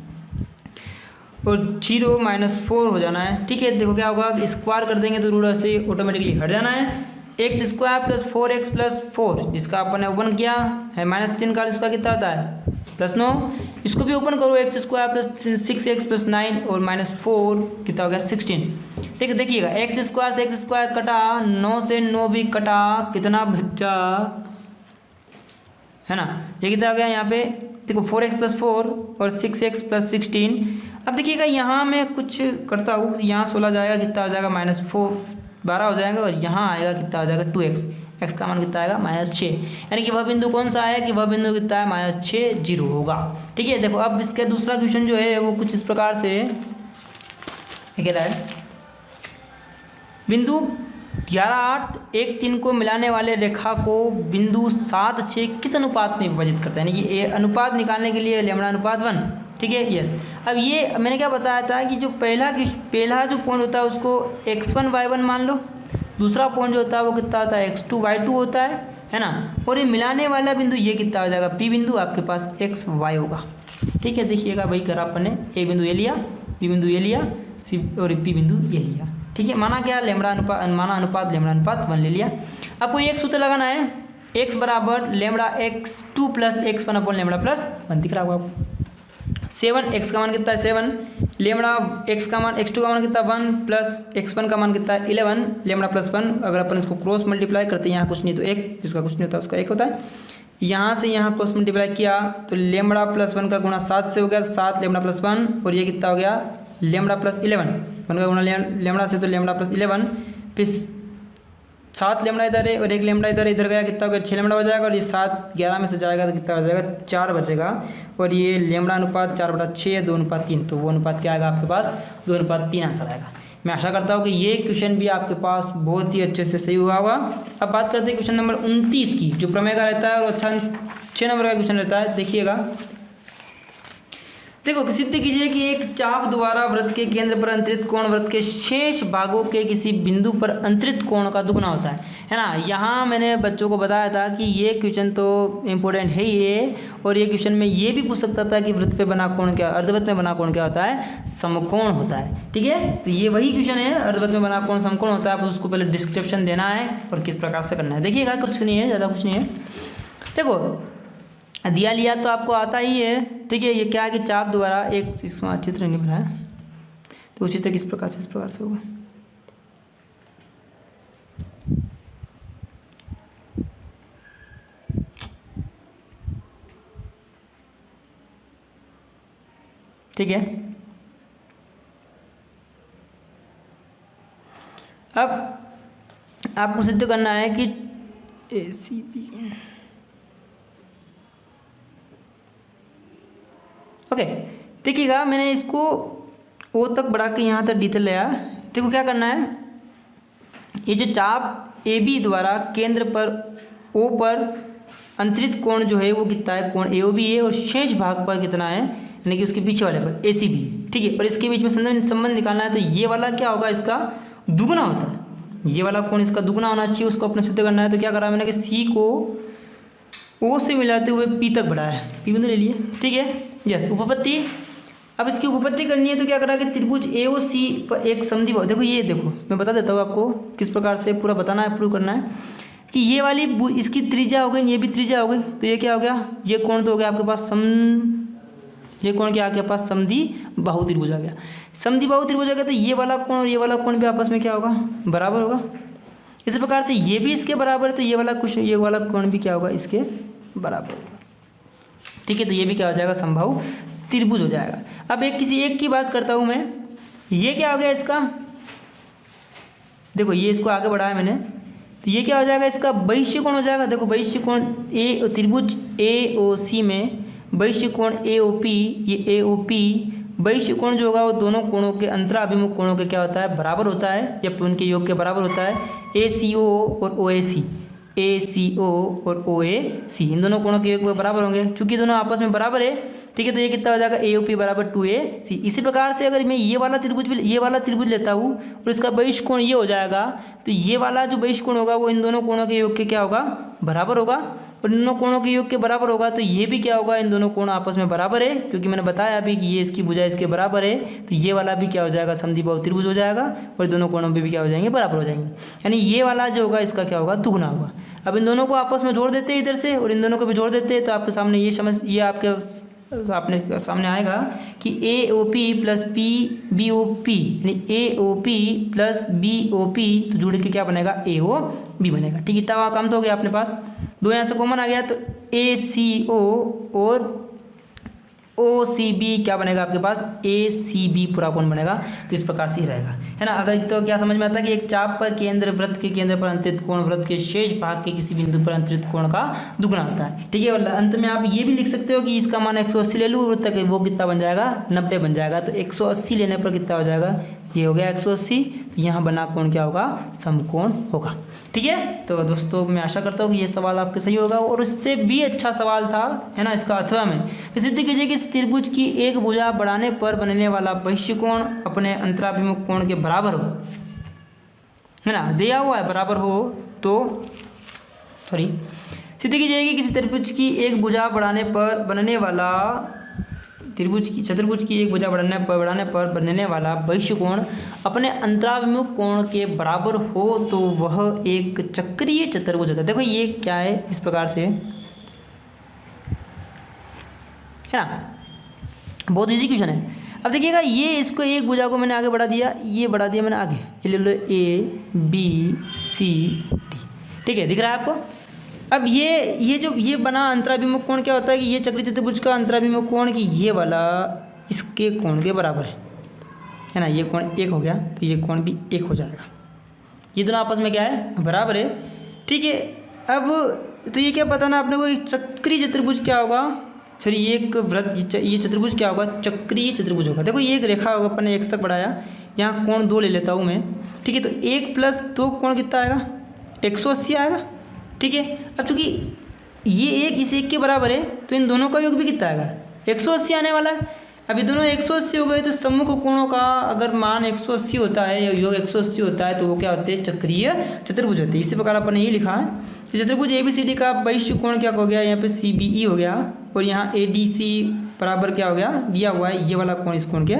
और 0 माइनस 4 हो जाना है। ठीक है, देखो क्या होगा, स्क्वायर कर देंगे तो रूट से ऑटोमेटिकली हट जाना है। X square plus 4x plus 4, जिसका अपन ने ओपन किया है, माइनस 3 का इसका कितना आता है, प्लस 9, इसको भी ओपन करो, x square plus 6x plus 9 और माइनस 4 कितना हो गया, 16। ठीक है, देखिएगा एक्स स्क्वायर से एक्स स्क्वायर कटा, 9 से 9 भी कटा, कितना बच्चा है ना, ये कितना हो गया यहाँ पे, देखो 4x प्लस 4 और 6x प्लस 16। अब देखिएगा यहाँ मैं कुछ करता हूँ, यहाँ 16 जाएगा, कितना हो जाएगा, माइनस 4 12 हो जाएगा, और यहाँ आएगा कितना हो जाएगा, 2x, x का मान कितना आएगा, माइनस 6, यानी कि वह बिंदु कौन सा है कि वह बिंदु कितना है, माइनस 6 0 होगा। ठीक है, देखो अब इसका दूसरा क्वेश्चन जो है वो कुछ इस प्रकार से कह रहा है, बिंदु 11 8 1 3 को मिलाने वाले रेखा को बिंदु 7 6 किस अनुपात में विभाजित करता है, यानी कि ये अनुपात निकालने के लिए लैम्बडा अनुपात 1। ठीक है, यस। अब ये मैंने क्या बताया था कि जो पहला जो पॉइंट होता है उसको x1 y1 मान लो, दूसरा पॉइंट जो होता है वो कितना होता है, x2 y2 होता है ना, और ये मिलाने वाला बिंदु ये कितना हो जाएगा, p बिंदु, आपके पास x y होगा। ठीक है, देखिएगा भाई करा अपन ने, a बिंदु ये लिया, b बिंदु ये लिया, c और p बिंदु ये लिया। ठीक है, माना क्या, लैम्बडा अनुपात, माना अनुपात लैम्बडा अनुपात 1 ले लिया। आपको एक सूत्र लगाना है, x बराबर lambda x2 plus x1 upon lambda plus 1 दिख रहा होगा आपको। 7 x का मान कितना है 7, लैम्बडा x का मान x2 का मान कितना 1 प्लस x1 का मान कितना है 11 लैम्बडा प्लस 1। अगर अपन इसको क्रॉस मल्टीप्लाई करते हैं, यहाँ कुछ नहीं तो 1, जिसका कुछ नहीं होता उसका 1 होता है, यहाँ से यहाँ क्रॉस मल्टीप्लाई किया तो लैम्बडा प्लस 1 का गुणा 7 से हो गया, 7 लैम्बडा प्लस 1, और ये कितना हो गया, लैम्बडा प्लस 11, 1 का गुणा लैम्बडा से तो लैम्बडा प्लस 11, फिर 7 लैम्बडा इधर है और 1 लैम्बडा इधर गया, कितना हो गया, 6 लैम्बडा हो जाएगा, और ये 7 11 में से जाएगा तो कितना हो जाएगा, 4 बचेगा, और ये लैम्बडा अनुपात 4/6 2:3, तो वो अनुपात क्या आएगा आपके पास, 2:3 आंसर आएगा। मैं आशा करता हूँ कि ये क्वेश्चन भी आपके पास बहुत ही अच्छे से सही हुआ होगा। अब बात करते हैं क्वेश्चन नंबर 29 की, जो प्रमेय का रहता है और अच्छा 6 नंबर का क्वेश्चन रहता है। देखिएगा, देखो सिद्ध कीजिए कि एक चाप द्वारा वृत्त के केंद्र पर अंतरित कोण वृत्त के शेष भागों के किसी बिंदु पर अंतरित कोण का दुगुना होता है ना। यहाँ मैंने बच्चों को बताया था कि ये क्वेश्चन तो इम्पोर्टेंट है ही है, और ये क्वेश्चन में ये भी पूछ सकता था कि वृत्त पे बना कोण क्या, अर्धवृत्त में बना कोण क्या होता है, समकोण होता है। ठीक है, तो ये वही क्वेश्चन है, अर्धवृत्त में बना कोण समकोण होता है। आप उसको पहले डिस्क्रिप्शन देना है और किस प्रकार से करना है। देखिएगा, कुछ नहीं है, ज़्यादा कुछ नहीं है। देखो दिया लिया तो आपको आता ही है। ठीक है, ये क्या है कि चाप द्वारा एक, इसमें चित्र नहीं बनाया तो उसी तरह किस प्रकार से, इस प्रकार से होगा। ठीक है, अब आपको सिद्ध करना है कि ACB, ओके। देखिएगा, मैंने इसको ओ तक बढ़ा के यहाँ तक डी तक लाया। देखो क्या करना है, ये जो चाप AB द्वारा केंद्र पर O पर अंतरित कोण जो है वो कितना है, कोण AOB है, और शेष भाग पर कितना है, यानी कि उसके पीछे वाले पर ACB है। ठीक है, और इसके बीच में संबंध निकालना है, तो ये वाला क्या होगा, इसका दुगुना होता है, ये वाला कोण इसका दुगुना होना चाहिए, उसको अपने सिद्ध करना है। तो क्या करा मैंने कि C को O से मिलाते हुए P तक बढ़ाया है, P बिंदु ले लिए। ठीक है, यस, उपपत्ति। अब इसकी उपपत्ति करनी है तो क्या करा कि त्रिभुज AOC पर एक समद्वि, देखो ये देखो मैं बता देता हूँ आपको किस प्रकार से पूरा बताना है, प्रूव करना है कि ये वाली इसकी त्रिज्या हो गई, ये भी त्रिज्या हो गई, तो ये क्या हो गया, ये कोण तो हो गया आपके पास ये कोण क्या आपके पास, समद्वि बाहु त्रिभुज आ गया। समद्वि बाहु त्रिभुज आ गया तो ये वाला कोण और ये वाला कोण भी आपस में क्या होगा, बराबर होगा। इस प्रकार से ये भी इसके बराबर है, तो ये वाला कोण भी क्या होगा, इसके बराबर होगा। ठीक है, तो ये भी क्या हो जाएगा, समबाहु त्रिभुज हो जाएगा। अब किसी एक की बात करता हूँ मैं, ये क्या हो गया इसका, देखो ये इसको आगे बढ़ाया मैंने, तो ये क्या हो जाएगा इसका बहिष्य कोण हो जाएगा। देखो बहिष्य कोण ए त्रिभुज AOC में बहिष्य कोण AOP, ये AOP बहिष्य कोण जो होगा वो दोनों कोणों के अंतराभिमुख कोणों के क्या होता है बराबर होता है, या उनके योग के बराबर होता है। ACO और OAC, ACO और OAC इन दोनों कोणों के योग बराबर होंगे, चूंकि दोनों आपस में बराबर है, ठीक है। तो ये कितना हो जाएगा AOP बराबर 2AC। इसी प्रकार से अगर मैं ये वाला त्रिभुज लेता हूँ और इसका बहिष्य कोण ये हो जाएगा, तो ये वाला जो बहिष्य कोण होगा वो इन दोनों कोणों के योग के क्या होगा बराबर होगा, और इन दोनों कोणों के योग के बराबर होगा, तो ये भी क्या होगा इन दोनों कोण आपस में बराबर है, क्योंकि मैंने बताया अभी कि ये इसकी भुजा इसके बराबर है, तो ये वाला भी क्या हो जाएगा समद्विबाहु त्रिभुज हो जाएगा, और दोनों कोणों में भी क्या हो जाएंगे बराबर हो जाएंगे, यानी ये वाला जो होगा इसका क्या होगा दुगुना होगा। अब इन दोनों को आपस में जोड़ देते हैं इधर से, और इन दोनों को भी जोड़ देते हैं, तो आपके सामने ये आपके सामने आएगा कि AOP प्लस BOP, यानी AOP प्लस BOP, तो जुड़ के क्या बनेगा AOB बनेगा, ठीक है। इतना काम तो हो गया अपने पास, दो यहाँ से कॉमन आ गया, तो ACO और OCB क्या बनेगा आपके पास ACB पूरा कोण बनेगा। तो इस प्रकार से ही रहेगा, है ना। अगर तो क्या समझ में आता है कि एक चाप पर केंद्र वृत्त के केंद्र पर अंतरित कोण वृत्त के शेष भाग के किसी बिंदु पर अंतरित कोण का दुगुना होता है, ठीक है। और अंत में आप ये भी लिख सकते हो कि इसका मान 180 ले लूँ, वृत्त वो कितना बन जाएगा 90 बन जाएगा। तो 180 लेने पर कितना हो जाएगा, ये हो गया 180, तो यहाँ बना कोण क्या होगा समकोण होगा, ठीक है। तो दोस्तों मैं आशा करता हूँ कि ये सवाल आपके सही होगा, और इससे भी अच्छा सवाल था, है ना, इसका अथवा में सिद्ध कीजिए कि त्रिभुज की एक भुजा बढ़ाने पर बनने वाला बहिष्य कोण अपने अंतराभिमुख कोण के बराबर हो, है ना, दिया हुआ है बराबर हो, तो सिद्ध कीजिए कि किसी त्रिभुज की एक भुजा बढ़ाने पर बनने वाला चतुर्भुज की एक भुजा बढ़ाने पर बनने वाला बहिष्य कोण अपने अंतराभिमुख कोण के बराबर हो, तो वह एक चक्रीय चतुर्भुज होता है। देखो ये क्या है, इस प्रकार से, है ना, बहुत इजी क्वेश्चन है। अब देखिएगा ये इसको एक भुजा को मैंने आगे बढ़ा दिया, ये बढ़ा दिया मैंने आगे, ये ले लो ABCD, ठीक है, दिख रहा है आपको। अब ये बना अंतराभिमुख कोण क्या होता है कि ये चक्रीय चतुर्भुज का अंतराभिमुख कोण कि ये वाला इसके कोण के बराबर है ना, ये कोण 1 हो गया, तो ये कोण भी 1 हो जाएगा, ये दोनों आपस में क्या है बराबर है, ठीक है। अब तो ये क्या पता ना आपने को चक्रीय चतुर्भुज क्या होगा, सॉरी ये एक वृत्त, ये चतुर्भुज क्या होगा चक्रीय चतुर्भुज होगा। देखो ये एक रेखा होगा, अपन ने x तक बढ़ाया, यहाँ कोण 2 ले लेता हूँ मैं, ठीक है। तो 1 + 2 कोण कितना आएगा 180 आएगा, ठीक है। अब चूंकि ये एक इस एक के बराबर है, तो इन दोनों का योग भी कितना आएगा 180 आने वाला है। अब ये दोनों 180 हो गए, तो सम्मुख कोणों का अगर मान 180 होता है या योग 180 होता है, तो वो क्या होते हैं चक्रीय चतुर्भुज होते हैं। इसी प्रकार अपन ने ये लिखा है कि चतुर्भुज ABCD का बहिष्य कोण क्या हो गया, यहाँ पे CBE हो गया, और यहाँ ADC बराबर क्या हो गया दिया हुआ है, ये वाला कोण इस कोण के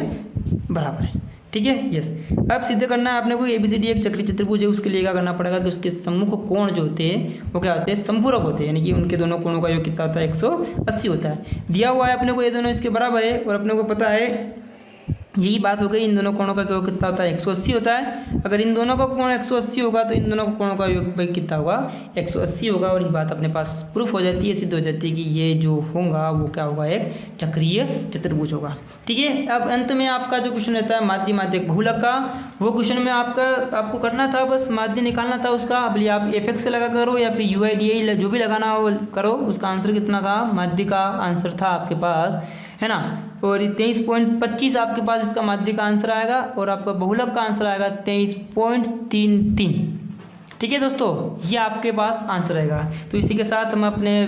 बराबर है, ठीक है, यस। अब सिद्ध करना है आपने को ABCD एक चक्रीय चतुर्भुज है, उसके लिए क्या करना पड़ेगा कि उसके सम्मुख कोण जो होते हैं वो क्या होते हैं संपूरक होते हैं, यानी कि उनके दोनों कोणों का योग कितना होता है 180 होता है। दिया हुआ है अपने को ये दोनों इसके बराबर है, और अपने को पता है यही बात हो गई, इन दोनों कोणों का योग कितना होता है 180 होता है। अगर इन दोनों का कोण 180 होगा, तो इन दोनों कोणों का योग कितना होगा 180 होगा, और ये बात अपने पास प्रूफ हो जाती है, सिद्ध हो जाती है कि ये जो होगा वो क्या होगा एक चक्रीय चतुर्भुज होगा, ठीक है। अब अंत में आपका जो क्वेश्चन रहता है माध्य माध्यक बहुलक का, वो क्वेश्चन में आपको करना था बस माध्य निकालना था उसका। अब आप FX से लगा करो या फिर UIDI जो भी लगाना हो करो, उसका आंसर कितना था, माध्य का आंसर था आपके पास, है ना, और 23.25 आपके पास इसका माध्य का आंसर आएगा, और आपका बहुलक का आंसर आएगा 23.33, ठीक है दोस्तों, ये आपके पास आंसर आएगा। तो इसी के साथ हम अपने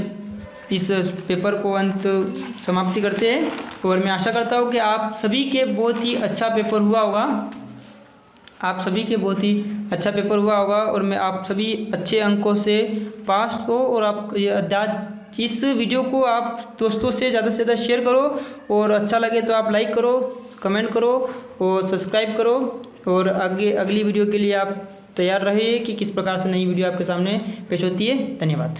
इस पेपर को अंत समाप्ति करते हैं, और मैं आशा करता हूँ कि आप सभी के बहुत ही अच्छा पेपर हुआ होगा, और मैं आप सभी अच्छे अंकों से पास हो, और आप इस वीडियो को आप दोस्तों से ज़्यादा शेयर करो, और अच्छा लगे तो आप लाइक करो, कमेंट करो और सब्सक्राइब करो, और अगली वीडियो के लिए आप तैयार रहिए कि किस प्रकार से नई वीडियो आपके सामने पेश होती है। धन्यवाद।